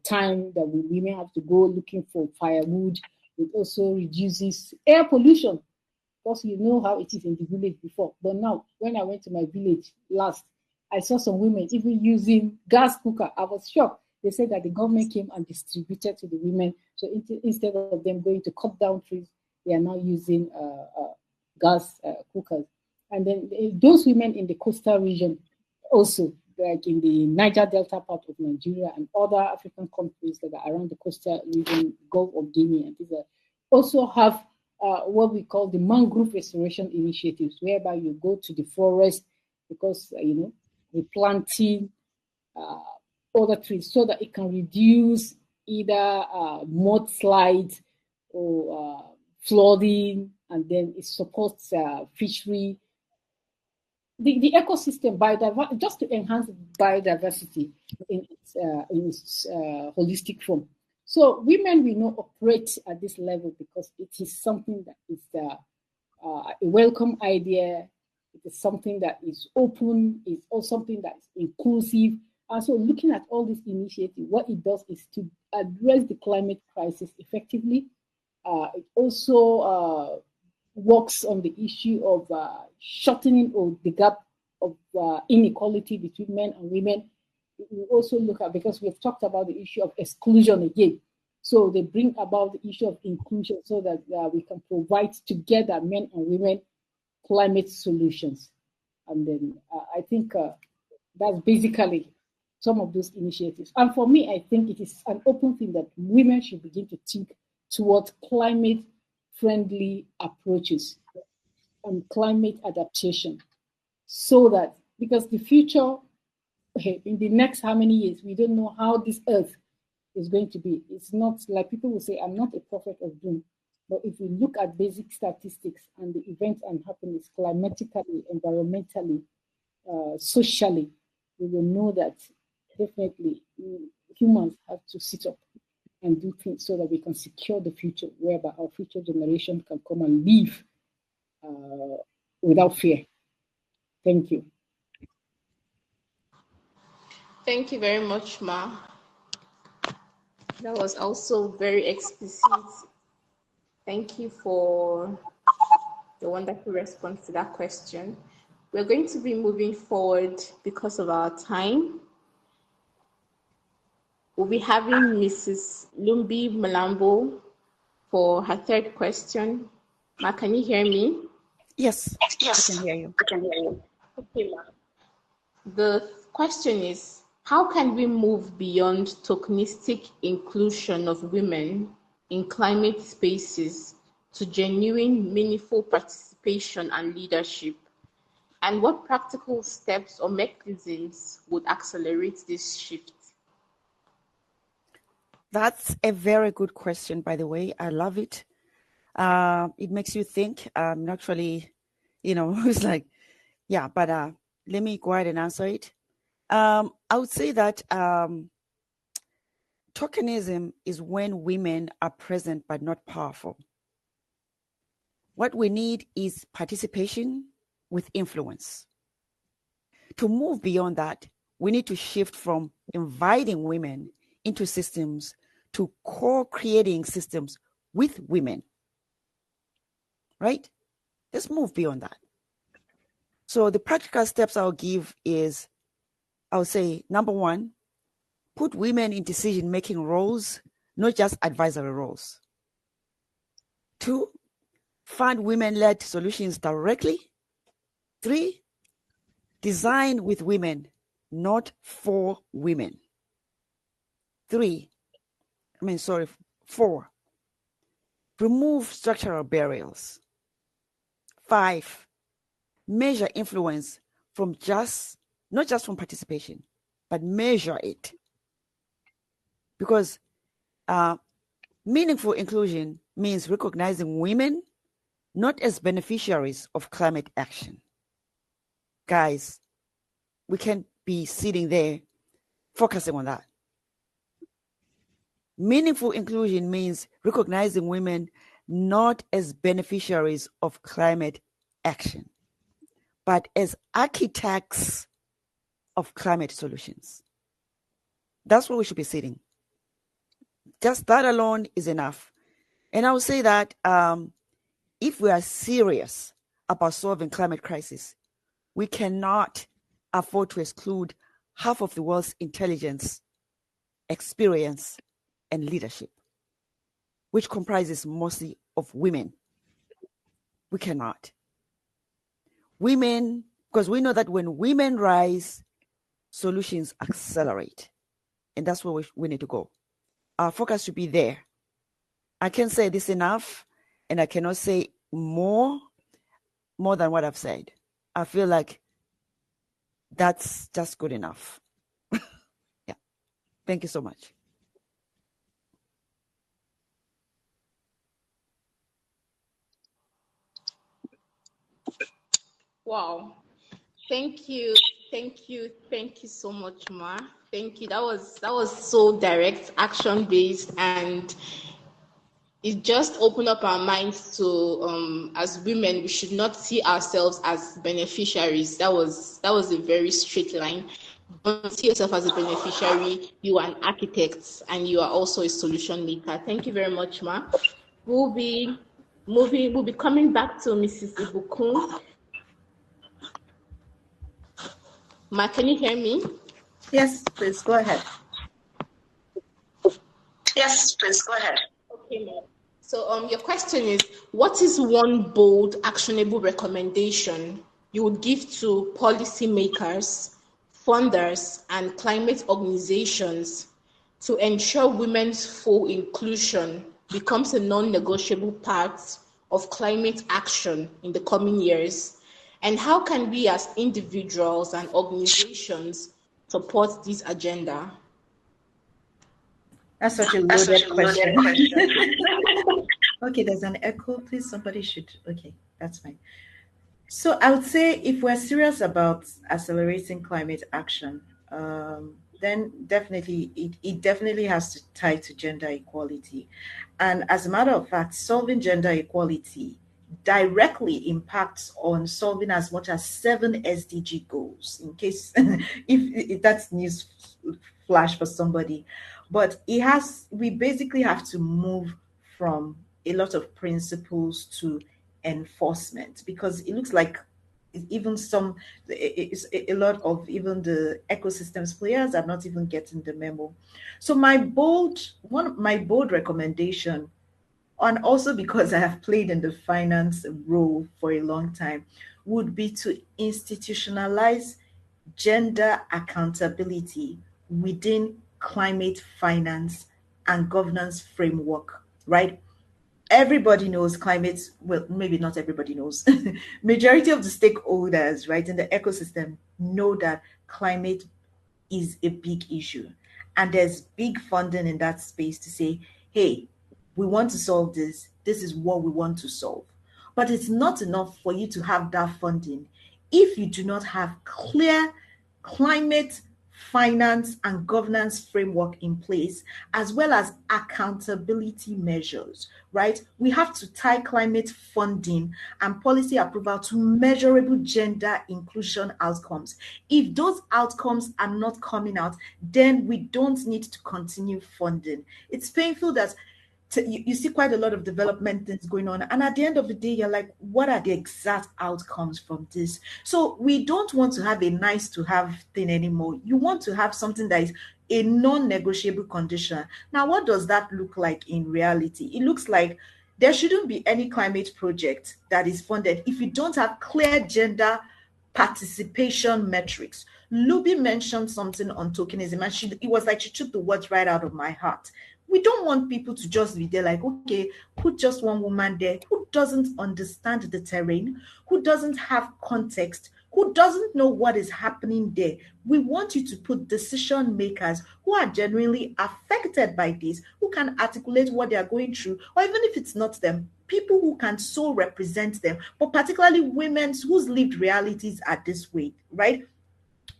Speaker 4: time that women have to go looking for firewood. It also reduces air pollution, because you know how it is in the village before. But now, when I went to my village last, I saw some women even using gas cooker. I was shocked. They said that the government came and distributed to the women. So instead of them going to cut down trees, they are now using gas cookers. And then those women in the coastal region also, like in the Niger Delta part of Nigeria and other African countries that are around the coastal region, Gulf of Guinea, and these also have what we call the mangrove restoration initiatives, whereby you go to the forest, because, replanting other trees so that it can reduce either mudslides or flooding, and then it supports fishery. The ecosystem, just to enhance biodiversity in its holistic form. So women, we know, operate at this level because it is something that is a welcome idea. It is something that is open. It's also something that is inclusive. And so looking at all these initiatives, what it does is to address the climate crisis effectively. It also works on the issue of shortening of the gap of inequality between men and women. We also look at, because we've talked about the issue of exclusion again. So they bring about the issue of inclusion so that we can provide together, men and women, climate solutions. And then I think that's basically some of those initiatives. And for me, I think it is an open thing that women should begin to think towards climate-friendly approaches and climate adaptation, so that, because the future, in the next how many years, we don't know how this earth is going to be. It's not like people will say, I'm not a prophet of doom. But if we look at basic statistics and the events and happenings climatically, environmentally, socially, we will know that definitely humans have to sit up and do things so that we can secure the future, whereby our future generation can come and live without fear. Thank you.
Speaker 6: Thank you very much, Ma. That was also very explicit. Thank you for the wonderful response to that question. We're going to be moving forward because of our time. We'll be having Mrs. Lumbie Mlambo for her third question. Ma, can you hear me?
Speaker 3: Yes,
Speaker 6: Yes,
Speaker 3: I can hear you.
Speaker 6: I can hear you. Okay, Ma. The question is, how can we move beyond tokenistic inclusion of women in climate spaces to genuine, meaningful participation and leadership? And what practical steps or mechanisms would accelerate this shift?
Speaker 3: That's a very good question, by the way. I love it. It makes you think. Actually, it's like, yeah, but let me go ahead and answer it. I would say that tokenism is when women are present but not powerful. What we need is participation with influence. To move beyond that, we need to shift from inviting women into systems to co-creating systems with women. Right? Let's move beyond that. So the practical steps I'll give is, I'll say, number one, put women in decision-making roles, not just advisory roles. 2, fund women-led solutions directly. 3, design with women, not for women. 4, remove structural barriers. 5, measure influence from not just from participation, but measure it. Because meaningful inclusion means recognizing women not as beneficiaries of climate action. Guys, we can't be sitting there focusing on that. Meaningful inclusion means recognizing women not as beneficiaries of climate action, but as architects of climate solutions. That's where we should be sitting. Just that alone is enough. And I would say that if we are serious about solving climate crisis, we cannot afford to exclude half of the world's intelligence, experience, and leadership, which comprises mostly of women. We cannot. Women, because we know that when women rise, solutions accelerate. And that's where we need to go. Our focus should be there. I can't say this enough, and I cannot say more than what I've said. I feel like that's just good enough. Yeah. Thank you so much.
Speaker 6: Wow. Thank you so much, Ma. Thank you. That was so direct, action-based, and it just opened up our minds to as women, we should not see ourselves as beneficiaries. That was a very straight line. Don't see yourself as a beneficiary. You are an architect, and you are also a solution maker. Thank you very much, Ma. We'll be coming back to Mrs. Ibukun. Ma, can you hear me?
Speaker 2: Yes, please go ahead.
Speaker 5: Yes, please go ahead.
Speaker 6: Okay, Ma. So your question is, what is one bold, actionable recommendation you would give to policymakers, funders, and climate organizations to ensure women's full inclusion becomes a non-negotiable part of climate action in the coming years? And how can we as individuals and organizations support this agenda?
Speaker 2: That's such a loaded question. Okay, there's an echo. Please, somebody should. Okay, that's fine. So I would say if we're serious about accelerating climate action, then definitely it definitely has to tie to gender equality. And as a matter of fact, solving gender equality directly impacts on solving as much as 7 SDG goals, in case if that's news flash for somebody. But we basically have to move from a lot of principles to enforcement, because it looks like even a lot of even the ecosystems players are not even getting the memo. So my bold recommendation, and also because I have played in the finance role for a long time, would be to institutionalize gender accountability within climate finance and governance framework, right? Everybody knows climate, well, maybe not everybody knows. Majority of the stakeholders, right, in the ecosystem know that climate is a big issue. And there's big funding in that space to say, hey, we want to solve this. This is what we want to solve. But it's not enough for you to have that funding if you do not have clear climate finance and governance framework in place, as well as accountability measures, right? We have to tie climate funding and policy approval to measurable gender inclusion outcomes. If those outcomes are not coming out, then we don't need to continue funding. It's painful that you see quite a lot of development things going on, and at the end of the day you're like, what are the exact outcomes from this? So we don't want to have a nice to have thing anymore. You want to have something that is a non-negotiable condition. Now, what does that look like in reality? It looks like there shouldn't be any climate project that is funded if you don't have clear gender participation metrics. Lumbie mentioned something on tokenism, and it was like she took the words right out of my heart. We don't want people to just be there like, okay, put just one woman there who doesn't understand the terrain, who doesn't have context, who doesn't know what is happening there. We want you to put decision makers who are genuinely affected by this, who can articulate what they are going through, or even if it's not them, people who can so represent them, but particularly women whose lived realities are this way, right?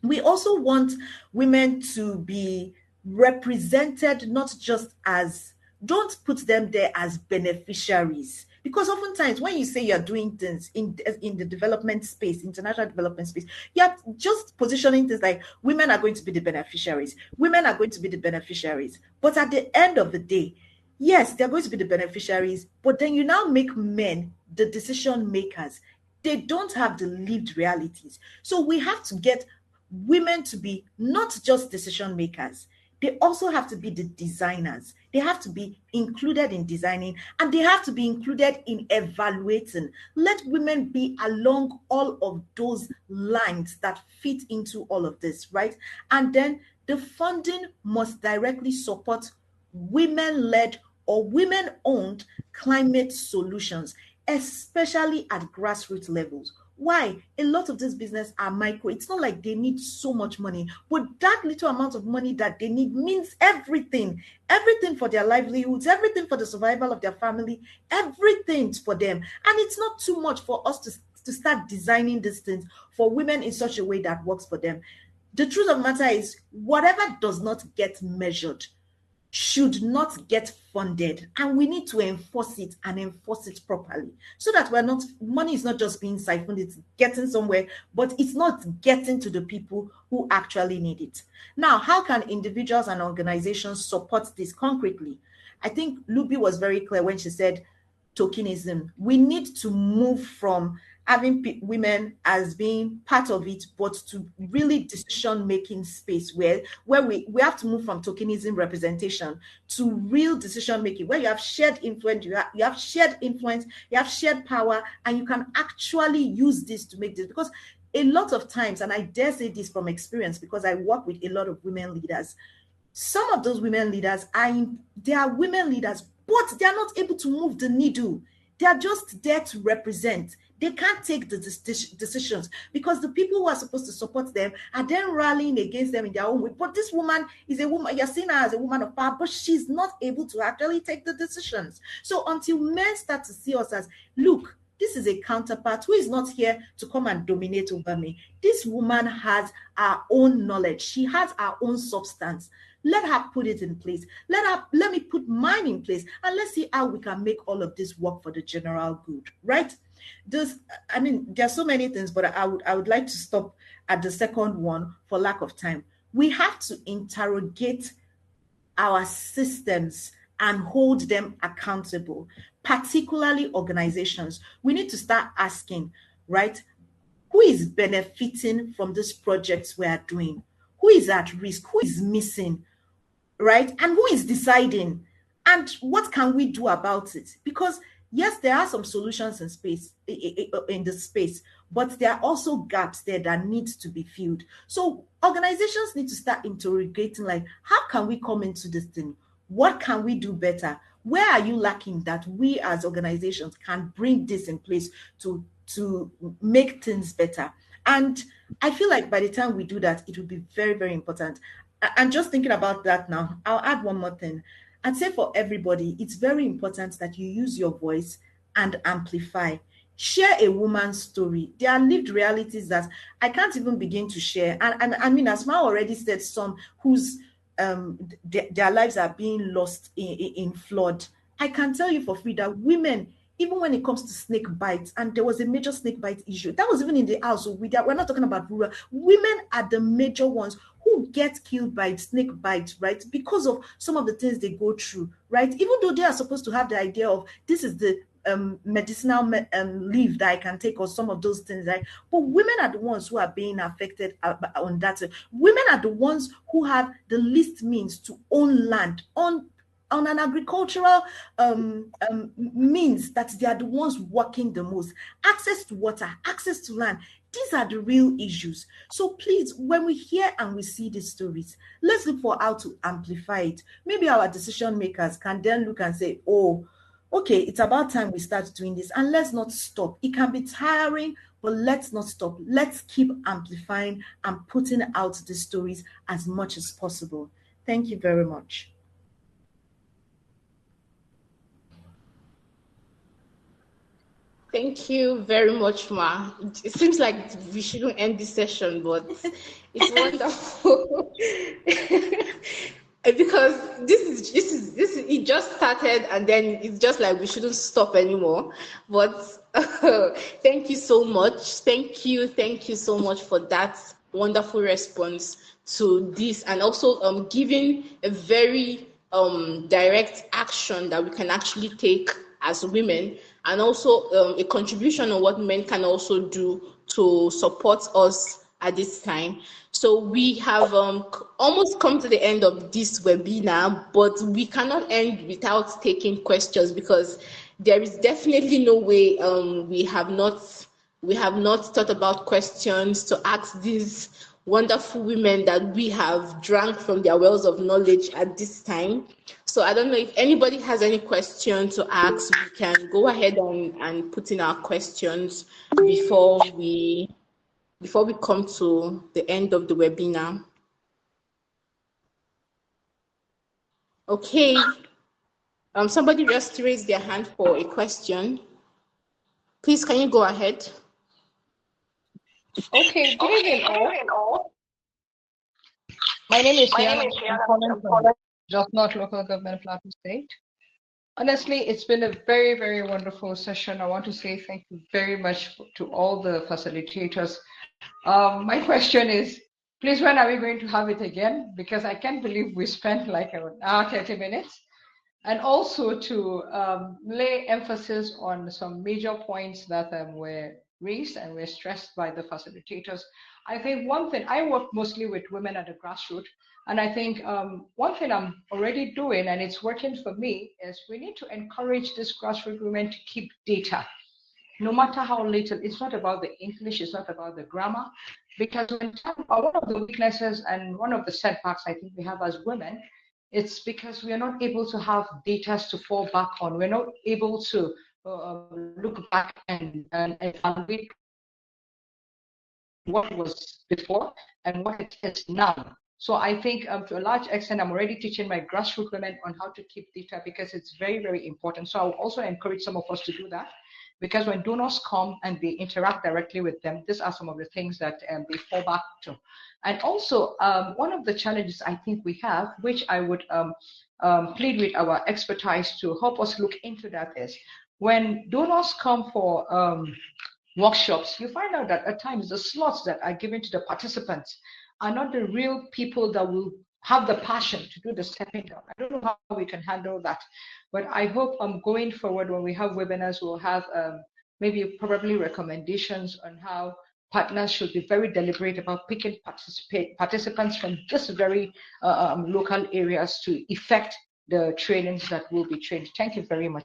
Speaker 2: We also want women to be represented not just as, don't put them there as beneficiaries, because oftentimes when you say you're doing things in the development space, international development space, you're just positioning things like women are going to be the beneficiaries, women are going to be the beneficiaries. But at the end of the day, yes, they're going to be the beneficiaries, but then you now make men the decision makers. They don't have the lived realities. So we have to get women to be not just decision makers. They also have to be the designers. They have to be included in designing, and they have to be included in evaluating. Let women be along all of those lines that fit into all of this, right? And then the funding must directly support women-led or women-owned climate solutions, especially at grassroots levels. Why? A lot of this business are micro. It's not like they need so much money, but that little amount of money that they need means everything for their livelihoods, everything for the survival of their family, everything for them. And it's not too much for us to start designing these things for women in such a way that works for them. The truth of the matter is, whatever does not get measured should not get funded, and we need to enforce it and enforce it properly, so that money is not just being siphoned, it's getting somewhere, but it's not getting to the people who actually need it. Now, how can individuals and organizations support this concretely? I think Lumbie was very clear when she said tokenism. We need to move from having women as being part of it, but to really decision-making space where we have to move from tokenism representation to real decision-making, where you have shared influence, you have shared influence, you have shared power, and you can actually use this to make this. Because a lot of times, and I dare say this from experience, because I work with a lot of women leaders, some of those women leaders they are women leaders, but they are not able to move the needle. They are just there to represent. They can't take the decisions because the people who are supposed to support them are then rallying against them in their own way. But this woman is a woman, you're seeing her as a woman of power, but she's not able to actually take the decisions. So until men start to see us as, look, this is a counterpart who is not here to come and dominate over me. This woman has her own knowledge. She has her own substance. Let her put it in place. Let me put mine in place, and let's see how we can make all of this work for the general good, right? There are so many things, but I would like to stop at the second one for lack of time. We have to interrogate our systems and hold them accountable, particularly organizations. We need to start asking, right? Who is benefiting from these projects we are doing? Who is at risk? Who is missing? Right? And who is deciding? And what can we do about it? Because yes, there are some solutions in the space, but there are also gaps there that need to be filled. So organizations need to start interrogating, like, how can we come into this thing? What can we do better? Where are you lacking that we as organizations can bring this in place to make things better? And I feel like by the time we do that, it will be very, very important. And just thinking about that now, I'll add one more thing. I'd say for everybody, it's very important that you use your voice and amplify. Share a woman's story. There are lived realities that I can't even begin to share. And I mean, Asmau already said some whose their lives are being lost in flood. I can tell you for free that women, even when it comes to snake bites, and there was a major snake bite issue, that was even in the house. So we're not talking about rural. Women are the major ones who get killed by snake bites, right? Because of some of the things they go through, right? Even though they are supposed to have the idea of this is the medicinal leave that I can take, or some of those things, right? But women are the ones who are being affected on that. Women are the ones who have the least means to own land, on an agricultural means, that they are the ones working the most. Access to water, access to land. These are the real issues. So please, when we hear and we see these stories, let's look for how to amplify it. Maybe our decision makers can then look and say, oh, okay, it's about time we start doing this, and let's not stop. It can be tiring, but let's not stop. Let's keep amplifying and putting out the stories as much as possible. Thank you very much.
Speaker 6: Thank you very much, Ma. It seems like we shouldn't end this session, but it's wonderful. Because this is it just started, and then it's just like we shouldn't stop anymore. But thank you so much. Thank you so much for that wonderful response to this, and also giving a very direct action that we can actually take as women, and also a contribution on what men can also do to support us at this time. So we have almost come to the end of this webinar, but we cannot end without taking questions, because there is definitely no way we have not thought about questions to ask these wonderful women that we have drank from their wells of knowledge at this time. So I don't know if anybody has any questions to ask. We can go ahead and put in our questions before we come to the end of the webinar. Okay. Somebody just raised their hand for a question. Please, can you go ahead?
Speaker 7: Okay, good evening all. My name is Shiana. I'm calling from Just Not Local Government Plateau State. Honestly, it's been a very, very wonderful session. I want to say thank you very much to all the facilitators. My question is, please, when are we going to have it again? Because I can't believe we spent like an hour, 30 minutes. and also to lay emphasis on some major points that were raised and were stressed by the facilitators. I think one thing, I work mostly with women at the grassroots, and I think one thing I'm already doing, and it's working for me, is we need to encourage these grassroots women to keep data. No matter how little, it's not about the English, it's not about the grammar, because one of the weaknesses and one of the setbacks I think we have as women, it's because we are not able to have data to fall back on. We're not able to look back and evaluate what was before and what it is now. So I think to a large extent, I'm already teaching my grassroots women on how to keep data, because it's very, very important. So I'll also encourage some of us to do that, because when donors come and they interact directly with them, these are some of the things that they fall back to. And also, one of the challenges I think we have, which I would plead with our expertise to help us look into that, is when donors come for workshops, you find out that at times the slots that are given to the participants are not the real people that will have the passion to do the stepping down. I don't know how we can handle that, but I hope going forward, when we have webinars, we'll have maybe probably recommendations on how partners should be very deliberate about picking participants from just very local areas to effect the trainings that will be trained. Thank you very much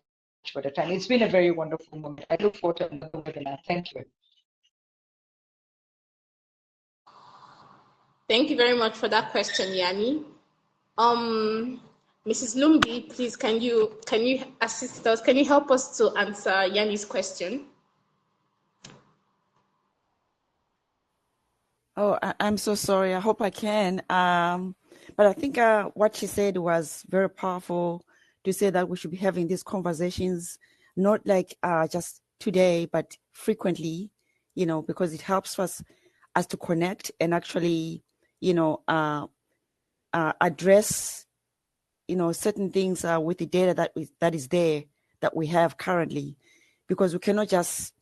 Speaker 7: for the time. It's been a very wonderful moment. I look forward to another webinar. Thank you.
Speaker 6: Thank you very much for that question, Yanni. Mrs. Lumbie, please, can you assist us? Can you help us to answer Yanni's question?
Speaker 3: Oh, I'm so sorry. I hope I can. But I think what she said was very powerful, to say that we should be having these conversations, not like just today, but frequently, you know, because it helps us to connect and actually, you know, address, you know, certain things with the data that is there, that we have currently, because we cannot just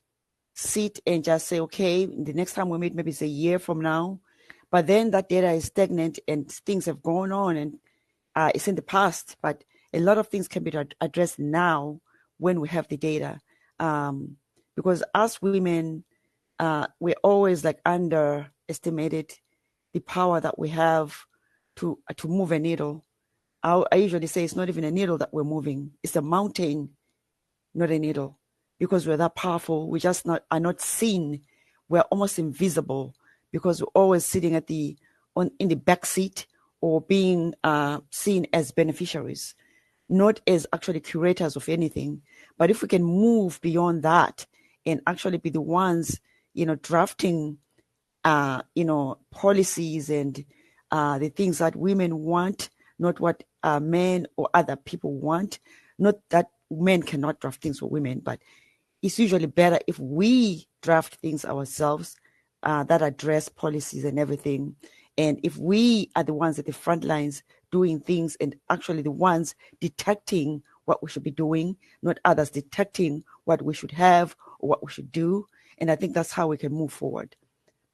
Speaker 3: sit and just say, okay, the next time we meet, maybe it's a year from now, but then that data is stagnant and things have gone on and it's in the past. But a lot of things can be addressed now when we have the data, because as women, we're always like underestimated the power that we have to move a needle. I usually say it's not even a needle that we're moving; it's a mountain, not a needle, because we're that powerful. We just are not seen. We're almost invisible because we're always sitting in the back seat, or being seen as beneficiaries, not as actually curators of anything. But if we can move beyond that and actually be the ones, you know, drafting, you know, policies and the things that women want, not what men or other people want. Not that men cannot draft things for women, but it's usually better if we draft things ourselves that address policies and everything. And if we are the ones at the front lines doing things and actually the ones detecting what we should be doing, not others detecting what we should have or what we should do. And I think that's how we can move forward.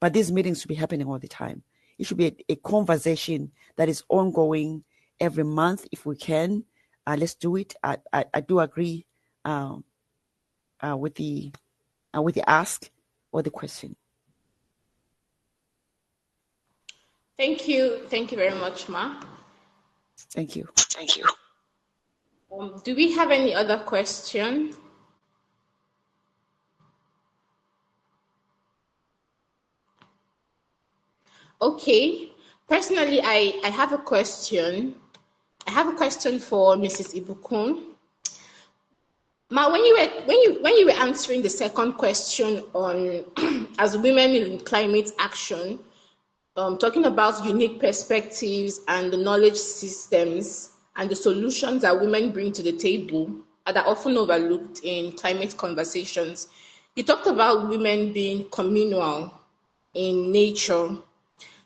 Speaker 3: But these meetings should be happening all the time. It should be a conversation that is ongoing every month if we can. Let's do it. I do agree with the ask or the question.
Speaker 6: Thank you very much, Ma.
Speaker 3: Thank you.
Speaker 5: Thank you.
Speaker 6: Do we have any other question? Okay. Personally, I have a question. I have a question for Mrs. Ibukun. Ma, when you were answering the second question on as women in climate action, talking about unique perspectives and the knowledge systems and the solutions that women bring to the table that are often overlooked in climate conversations, you talked about women being communal in nature.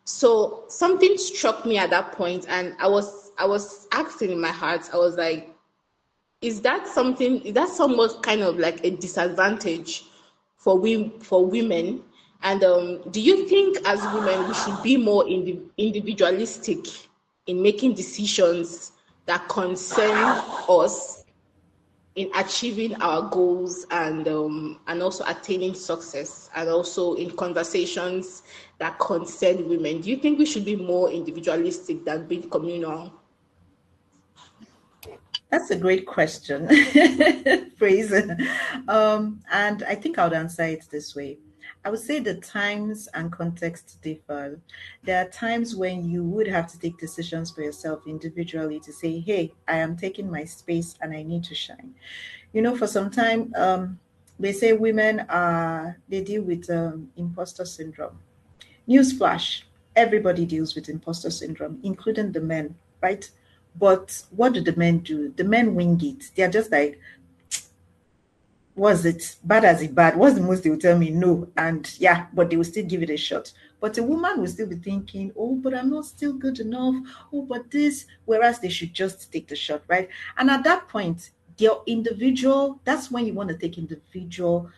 Speaker 6: So something struck me at that point, and I was asking in my heart, I was like, is that somewhat kind of like a disadvantage for women? And do you think as women we should be more individualistic in making decisions that concern us in achieving our goals and also attaining success, and also in conversations that concern women? Do you think we should be more individualistic than being communal?
Speaker 2: That's a great question, Praise. And I think I would answer it this way. I would say the times and context differ. There are times when you would have to take decisions for yourself individually to say, hey, I am taking my space and I need to shine. You know, for some time, they say women they deal with imposter syndrome. Newsflash, everybody deals with imposter syndrome, including the men, right? But what do the men do? The men wing it. They're just like, was it bad as it bad? What's the most they will tell me? No. And yeah, but they will still give it a shot. But a woman will still be thinking, oh, but I'm not still good enough. Oh, but this, whereas they should just take the shot, right? And at that point, your individual, that's when you want to take individual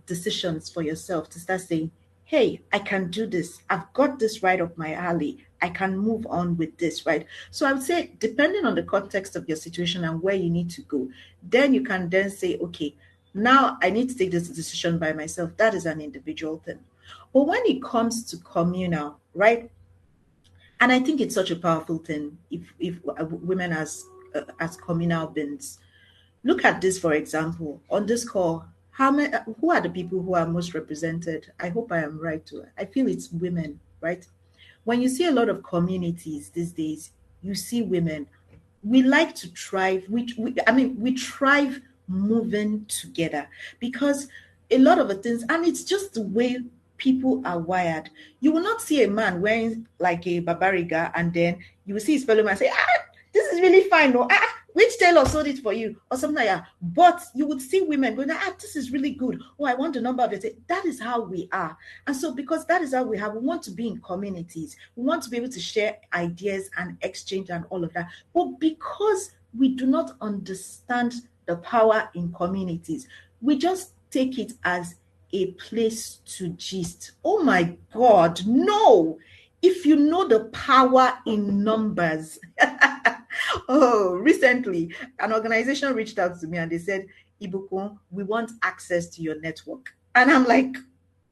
Speaker 2: decisions for yourself to start saying, hey, I can do this. I've got this right up my alley. I can move on with this, right? So I would say, depending on the context of your situation and where you need to go, then you can then say, okay, now I need to take this decision by myself. That is an individual thing. But when it comes to communal, right? And I think it's such a powerful thing if women as communal beings. Look at this, for example, on this call. Who are the people who are most represented? I hope I am right too. I feel it's women, right? When you see a lot of communities these days, you see women. We like to thrive. We thrive moving together because a lot of the things, and it's just the way people are wired. You will not see a man wearing like a babariga and then you will see his fellow man say, this is really fine. No, which tailor sold it for you or something like that. But you would see women going, this is really good. Oh, I want the number of it. That is how we are. And so because that is how we want to be in communities. We want to be able to share ideas and exchange and all of that. But because we do not understand the power in communities, we just take it as a place to gist. Oh my God, no. If you know the power in numbers. Oh, recently, an organization reached out to me and they said, Ibukun, we want access to your network. And I'm like,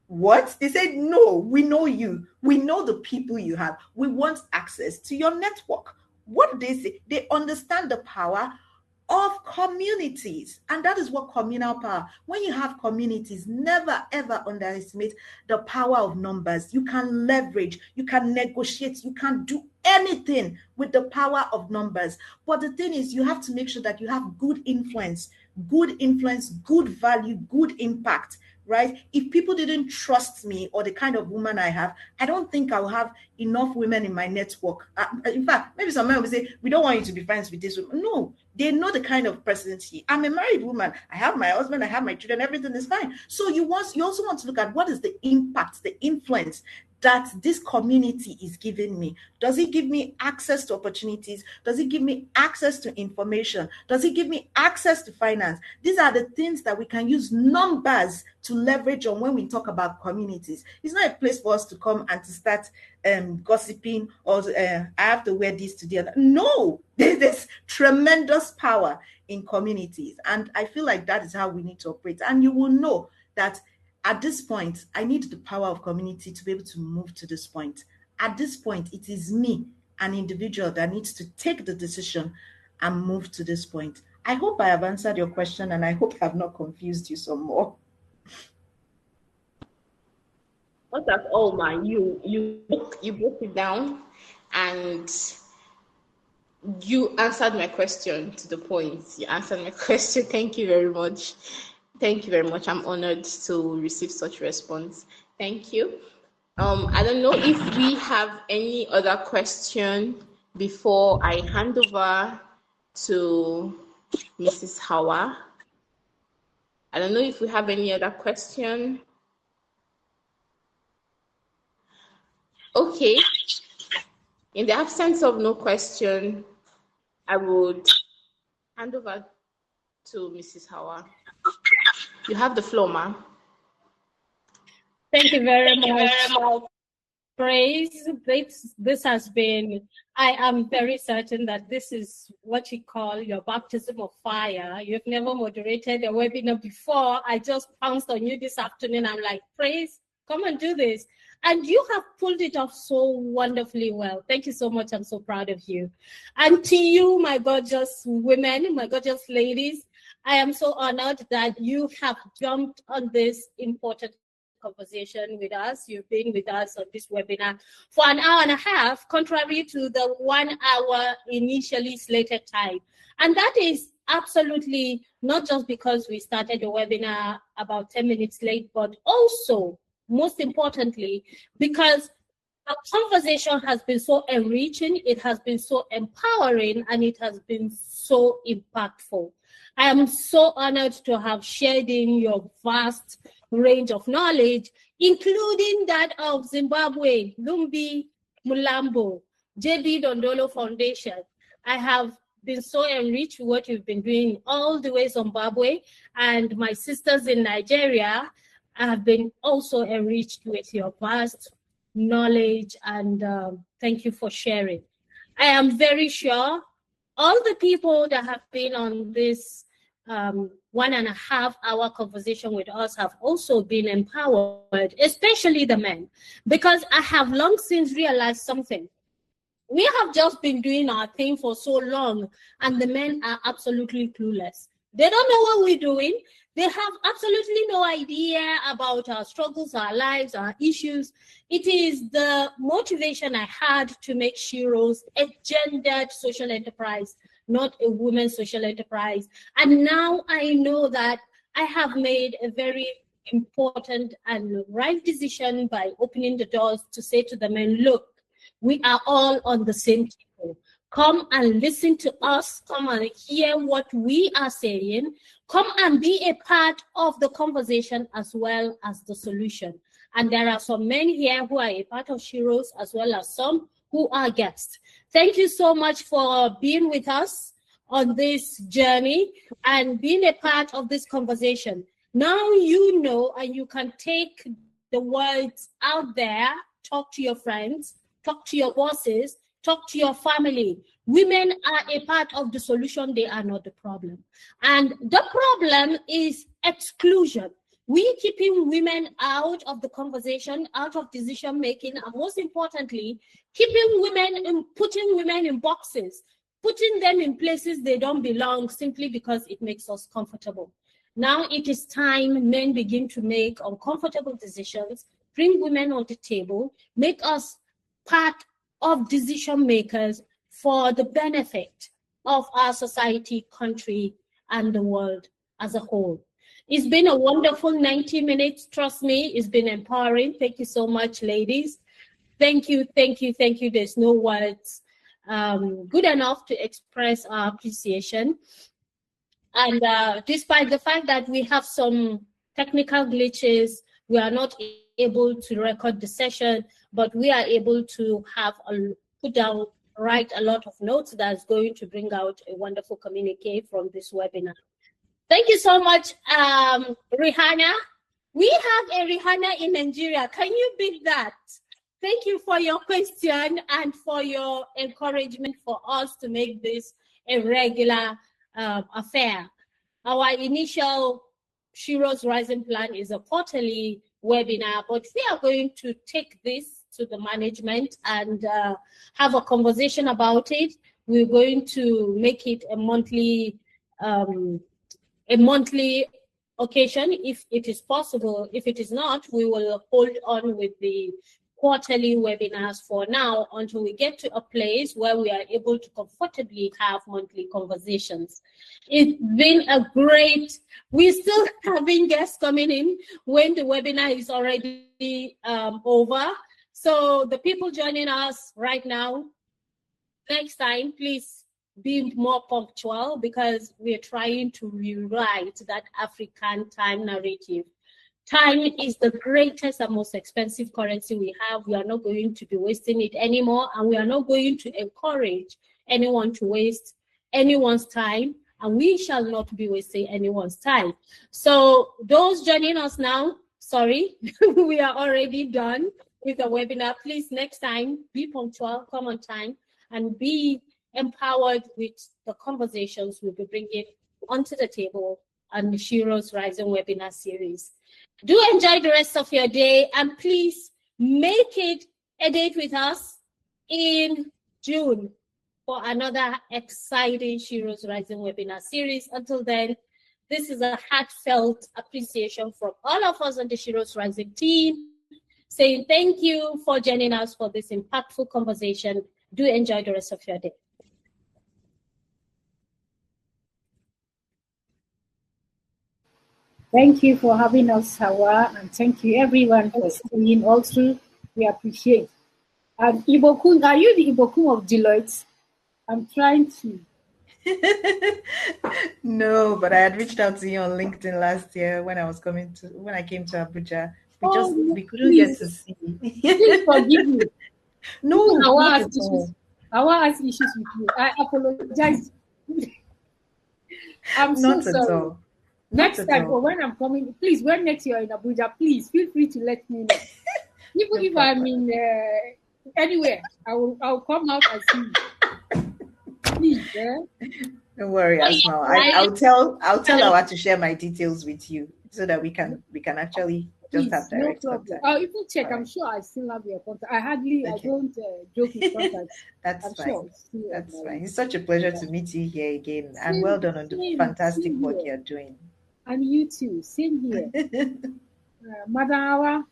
Speaker 2: what? They said, no, we know you. We know the people you have. We want access to your network. What do they say? They understand the power of communities. And that is what communal power. When you have communities, never ever underestimate the power of numbers. You can leverage, you can negotiate, you can do anything with the power of numbers. But the thing is, you have to make sure that you have good influence, good value, good impact. Right? If people didn't trust me or the kind of woman I have, I don't think I'll have enough women in my network. In fact, maybe some men will say, we don't want you to be friends with this woman. No, they know the kind of person she. I'm a married woman. I have my husband, I have my children, everything is fine. So you also want to look at what is the impact, the influence that this community is giving me. Does it give me access to opportunities? Does it give me access to information? Does it give me access to finance? These are the things that we can use numbers to leverage on when we talk about communities. It's not a place for us to come and to start gossiping or I have to wear this to the other. No, there's tremendous power in communities. And I feel like that is how we need to operate. And you will know that at this point, I need the power of community to be able to move to this point. At this point, it is me, an individual, that needs to take the decision and move to this point. I hope I have answered your question, and I hope I have not confused you some more.
Speaker 6: Not at all, man. You broke it down, and you answered my question to the point. You answered my question. Thank you very much. Thank you very much. I'm honored to receive such response. Thank you. I don't know if we have any other question before I hand over to Mrs. Hawa. I don't know if we have any other question. Okay. In the absence of no question, I would hand over to Mrs. Hawa. You have the floor, ma'am.
Speaker 1: Thank you very much. Praise. This has been, I am very certain that this is what you call your baptism of fire. You've never moderated a webinar before. I just pounced on you this afternoon. I'm like, Praise, come and do this. And you have pulled it off so wonderfully well. Thank you so much. I'm so proud of you. And to you, my gorgeous women, my gorgeous ladies, I am so honored that you have jumped on this important conversation with us. You've been with us on this webinar for an hour and a half, contrary to the 1 hour initially slated time. And that is absolutely not just because we started the webinar about 10 minutes late, but also, most importantly, because the conversation has been so enriching, it has been so empowering, and it has been so impactful. I am so honored to have shared in your vast range of knowledge, including that of Zimbabwe, Lumbie, Mlambo, JB Dondolo Foundation. I have been so enriched with what you've been doing all the way Zimbabwe, and my sisters in Nigeria have been also enriched with your vast knowledge, and thank you for sharing. I am very sure all the people that have been on this 1.5 hour conversation with us have also been empowered, especially the men, because I have long since realized something. We have just been doing our thing for so long, and the men are absolutely clueless. They don't know what we're doing. They have absolutely no idea about our struggles, our lives, our issues. It is the motivation I had to make Sheroes a gendered social enterprise, not a women's social enterprise. And now I know that I have made a very important and right decision by opening the doors to say to the men, look, we are all on the same table. Come and listen to us. Come and hear what we are saying. Come and be a part of the conversation as well as the solution. And there are some men here who are a part of Sheroes as well as some who are guests. Thank you so much for being with us on this journey and being a part of this conversation. Now you know, and you can take the words out there, talk to your friends, talk to your bosses, talk to your family. Women are a part of the solution. They are not the problem. And the problem is exclusion. We keeping women out of the conversation, out of decision making, and most importantly, keeping women and putting women in boxes, putting them in places they don't belong simply because it makes us comfortable. Now it is time men begin to make uncomfortable decisions, bring women on the table, make us part of decision makers for the benefit of our society, country, and the world as a whole. It's been a wonderful 90 minutes. Trust me, it's been empowering. Thank you so much, ladies. Thank you, thank you, thank you. There's no words good enough to express our appreciation. And despite the fact that we have some technical glitches, we are not able to record the session, but we are able to have write a lot of notes that's going to bring out a wonderful communique from this webinar. Thank you so much, Rihanna. We have a Rihanna in Nigeria. Can you beat that? Thank you for your question and for your encouragement for us to make this a regular affair. Our initial Sheroes Rising Plan is a quarterly webinar, but we are going to take this to the management and have a conversation about it. We're going to make it a monthly occasion if it is possible. If it is not, we will hold on with the quarterly webinars for now until we get to a place where we are able to comfortably have monthly conversations. It's been a great, we're still having guests coming in when the webinar is already over. So the people joining us right now, next time, please be more punctual because we're trying to rewrite that African time narrative. Time is the greatest and most expensive currency we have. We are not going to be wasting it anymore, and we are not going to encourage anyone to waste anyone's time, and we shall not be wasting anyone's time. So those joining us now, sorry, we are already done. with the webinar. Please, next time, be punctual, come on time, and be empowered with the conversations we'll be bringing onto the table on the Sheroes Rising webinar series. Do enjoy the rest of your day, and please make it a date with us in June for another exciting Sheroes Rising webinar series. Until then, this is a heartfelt appreciation from all of us on the Sheroes Rising team, saying thank you for joining us for this impactful conversation. Do enjoy the rest of your day.
Speaker 4: Thank you for having us, Hawa, and thank you everyone for staying all through. We appreciate. And Ibukun, are you the Ibukun of Deloitte? I'm trying to.
Speaker 2: No, but I had reached out to you on LinkedIn last year when I came to Abuja. We couldn't get to see.
Speaker 4: Please forgive me.
Speaker 2: No,
Speaker 4: Hawa has issues with you. I apologize. I'm so sorry. Next time, or when I'm coming, please, when next you're in Abuja, please feel free to let me know. Even if I'm in anywhere, I'll come out and see you. Please,
Speaker 2: Don't worry, Asmau. I'll tell Awa to share my details with you so that we can actually just have direct contact.
Speaker 4: I'll even check. I'm sure I still have your contact. I don't joke with contacts.
Speaker 2: That's fine. That's fine. It's such a pleasure to meet you here again, and well done on the fantastic work you're doing.
Speaker 4: And you too. Same here. Madam Awa.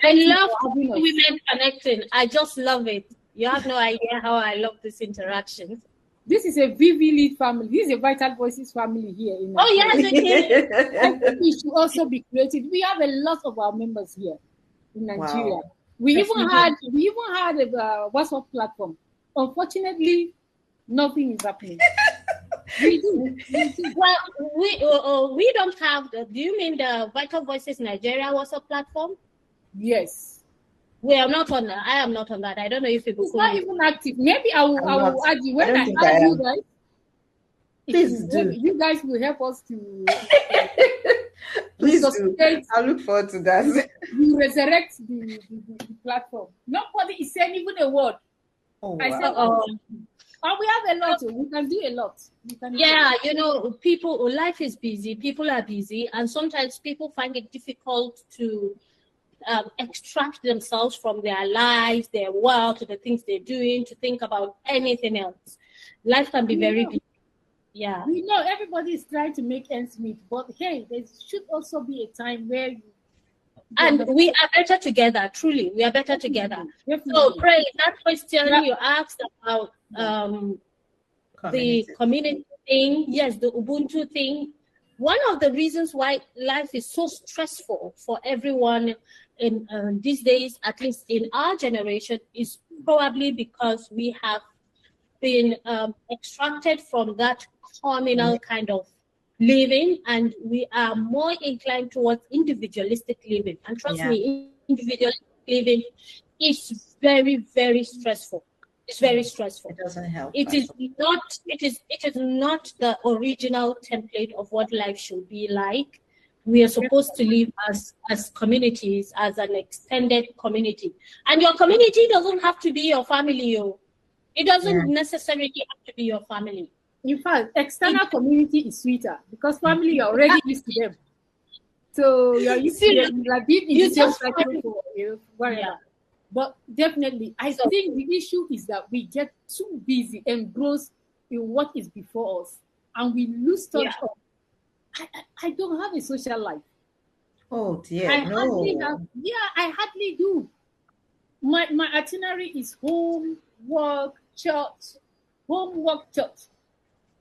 Speaker 1: I love women connecting. I just love it. You have no idea how I love this interaction.
Speaker 4: This is a VV family. This is a Vital Voices family here. In
Speaker 1: yes, it is.
Speaker 4: I think we should also be creative. We have a lot of our members here in Nigeria. Wow. We even had a WhatsApp platform. Unfortunately, nothing is happening. We do.
Speaker 1: Well, we don't have do you mean the Vital Voices Nigeria WhatsApp platform?
Speaker 4: Yes.
Speaker 1: We are not on that. I am not on that. I don't know if it's
Speaker 4: not even active. Maybe I will add you. When I add you guys,
Speaker 2: please do.
Speaker 4: You guys will help us to
Speaker 2: please do. I look forward to that.
Speaker 4: We resurrect the platform. Nobody is saying even a word. I said, and we have a lot. We can do a lot.
Speaker 1: You know, life is busy. People are busy, and sometimes people find it difficult to extract themselves from their lives, their work, the things they're doing, to think about anything else. Life can be very busy. Yeah.
Speaker 4: We know everybody is trying to make ends meet, but hey, there should also be a time where
Speaker 1: we are better together, truly. We are better together. Definitely. So, Pray, that question you asked about the community thing, yes, the Ubuntu thing. One of the reasons why life is so stressful for everyone in these days, at least in our generation, is probably because we have been extracted from that communal kind of living, and we are more inclined towards individualistic living. And trust me, individualistic living is very, very stressful. It's very stressful.
Speaker 2: It doesn't help.
Speaker 1: It is not the original template of what life should be like. We are supposed to live as communities, as an extended community. And your community doesn't have to be your family. It doesn't necessarily have to be your family.
Speaker 4: In fact, external community is sweeter because family you're already used to them. So you're used to them. Like being in the same cycle for whatever. Yeah. But definitely, I think the issue is that we get too busy, engrossed in what is before us, and we lose touch of. I don't have a social life.
Speaker 2: Oh dear,
Speaker 4: I hardly do. My itinerary is home, work, church,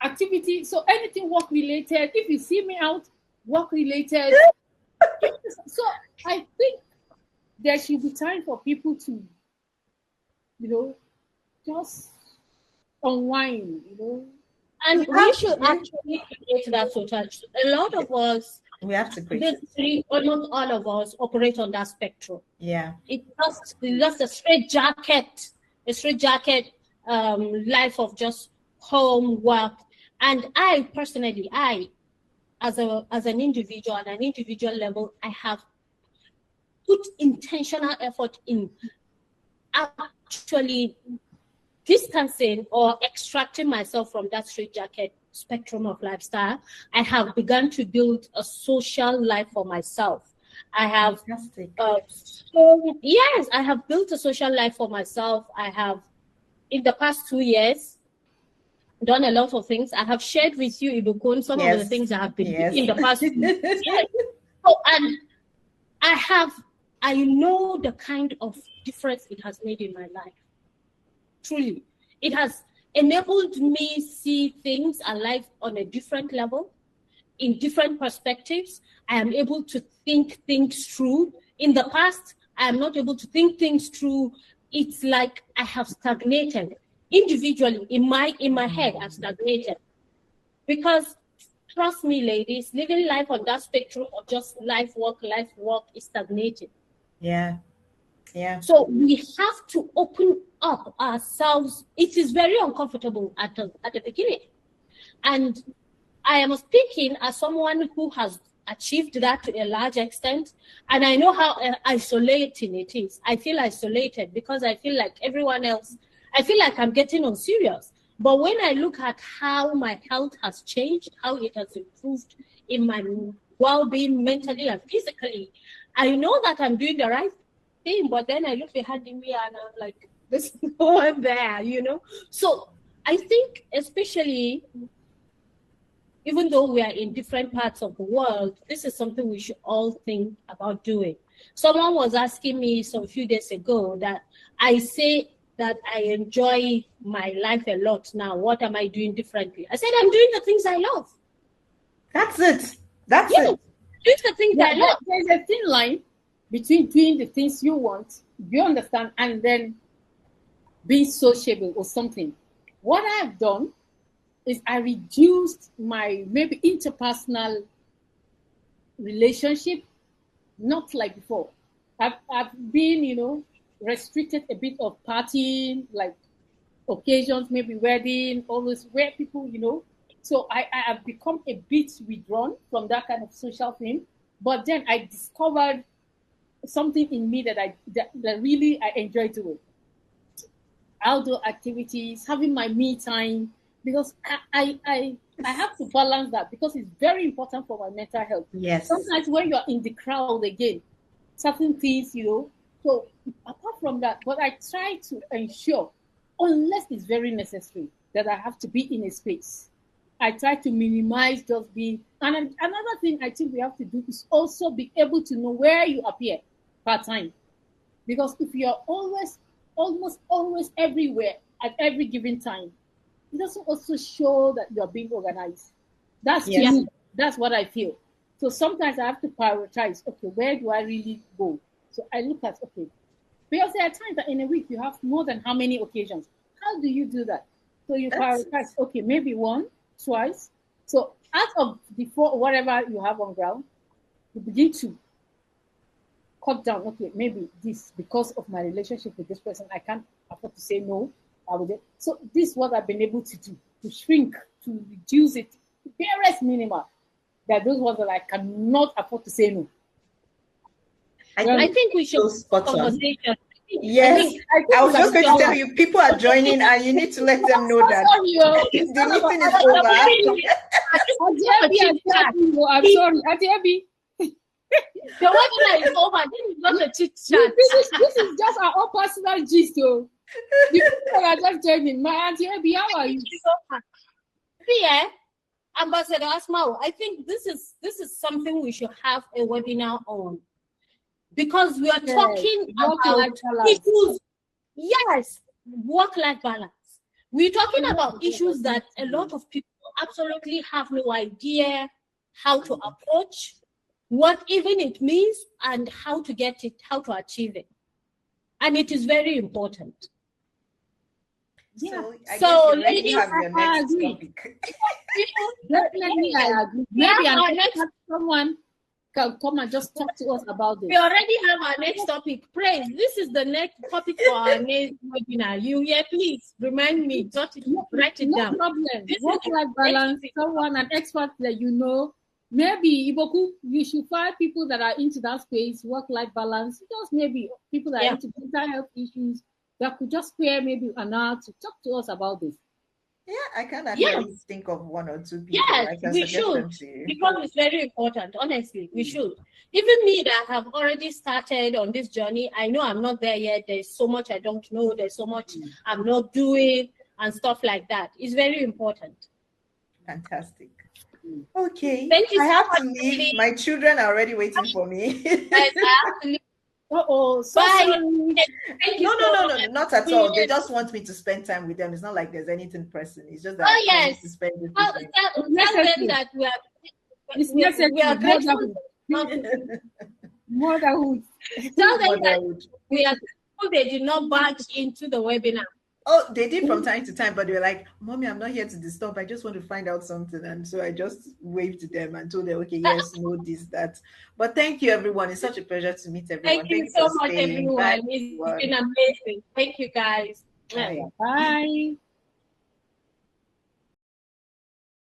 Speaker 4: activity. So anything work related. If you see me out, work related. So I think there should be time for people to, just unwind,
Speaker 1: And we should actually create that social. A lot of us,
Speaker 2: we have to create.
Speaker 1: Almost all of us operate on that spectrum.
Speaker 2: Yeah.
Speaker 1: It's just a straight jacket life of just home, work. And I personally, as an individual, on an individual level, I have put intentional effort in actually distancing or extracting myself from that straitjacket spectrum of lifestyle, I have begun to build a social life for myself. I have, yes, I have built a social life for myself. I have, in the past 2 years, done a lot of things. I have shared with you, Ibukun, some of the things I have been doing in the past 2 years. Yes. So, and I know the kind of difference it has made in my life. Truly, it has enabled me see things and life on a different level, in different perspectives. I am able to think things through. In the past, I am not able to think things through. It's like I have stagnated individually in my head. I've stagnated because, trust me, ladies, living life on that spectrum of just life work is stagnating.
Speaker 2: Yeah.
Speaker 1: So we have to open up ourselves. It is very uncomfortable at the beginning, and I am speaking as someone who has achieved that to a large extent, and I know how isolating it is. I feel isolated because I feel like everyone else. I feel like I'm getting on serious. But when I look at how my health has changed, how it has improved in my well-being mentally and physically, I know that I'm doing the right thing. But then I look behind me and I'm like, there's no one there, you know? So I think, especially, even though we are in different parts of the world, this is something we should all think about doing. Someone was asking me some few days ago that I say that I enjoy my life a lot now. What am I doing differently? I said, I'm doing the things I love.
Speaker 2: That's it. That's
Speaker 1: it. Doing the things I love.
Speaker 4: There's a thin line between doing the things you want, you understand, and then being sociable or something. What I've done is I reduced my maybe interpersonal relationship, not like before. I've been, restricted a bit of partying, like occasions, maybe wedding, always where people, So I have become a bit withdrawn from that kind of social thing. But then I discovered something in me that really I enjoy doing. Outdoor activities, having my me time, because I have to balance that because it's very important for my mental health.
Speaker 2: Yes.
Speaker 4: Sometimes when you're in the crowd again, certain things, So apart from that, but I try to ensure, unless it's very necessary, that I have to be in a space. I try to minimize just being. And another thing I think we have to do is also be able to know where you appear part-time. Because if you're almost always everywhere at every given time, it doesn't also show that you're being organized. That's me. That's what I feel. So sometimes I have to prioritize, okay, where do I really go? So I look at, okay, because there are times that in a week you have more than how many occasions. How do you do that? So you prioritize, okay, maybe one, twice. So out of the 4, whatever you have on ground, you begin to cut down, okay, maybe this, because of my relationship with this person, I can't afford to say no. So this is what I've been able to do, to shrink, to reduce it to barest minimal. That those ones that I cannot afford to say no.
Speaker 1: I think we should conversation.
Speaker 2: Yes, I was just going to tell you, people are joining, and you need to let them know that the meeting is over.
Speaker 4: I'm sorry, Auntie.
Speaker 1: The webinar is over. This is not a chit chat.
Speaker 4: This is just our own personal gist, though. The people are just joining. My Auntie Abby, how are you?
Speaker 1: Yeah, Ambassador Asmau, I think this is something we should have a webinar on. Because we are talking about issues, work-life balance. We're talking about issues that a lot of people absolutely have no idea how to approach, what even it means, and how to get it, how to achieve it. And it is very important.
Speaker 2: So ladies, have your next topic.
Speaker 4: Definitely, I agree. Maybe someone can come and just talk to us about this.
Speaker 1: We already have our next topic. Praise. This is the next topic for our next webinar. Please remind me. Write it down.
Speaker 4: No problem. Work-life balance. Someone, an expert that you know, maybe Ibukun, you should find people that are into that space, work-life balance, just maybe people that are into mental health issues that could just spare maybe an hour to talk to us about this.
Speaker 2: Yeah, I can actually think of one or two people.
Speaker 1: Yes,
Speaker 2: I can
Speaker 1: we
Speaker 2: suggest
Speaker 1: should,
Speaker 2: them to you.
Speaker 1: because it's very important. Honestly, we should. Even me that have already started on this journey, I know I'm not there yet. There's so much I don't know. There's so much I'm not doing and stuff like that. It's very important.
Speaker 2: Fantastic. Okay.
Speaker 1: Thank you
Speaker 2: I
Speaker 1: so
Speaker 2: have
Speaker 1: much,
Speaker 2: to leave. My children are already waiting for me.
Speaker 1: Guys, I have to leave.
Speaker 4: So
Speaker 1: Bye.
Speaker 4: sorry.
Speaker 1: Thank you
Speaker 2: No, not at all. They just want me to spend time with them. It's not like there's anything pressing. It's just that I need to spend this
Speaker 1: Tell them that we are grateful.
Speaker 4: Motherhood.
Speaker 1: Tell them that we are grateful they did not barge into the webinar.
Speaker 2: Oh, they did from time to time, but they were like, Mommy, I'm not here to disturb. I just want to find out something. And so I just waved to them and told them, okay, yes, no, this, that. But thank you, everyone. It's such a pleasure to meet everyone.
Speaker 1: Thank you so much, everyone. It's been amazing. Thank you, guys.
Speaker 2: Bye.
Speaker 4: Bye.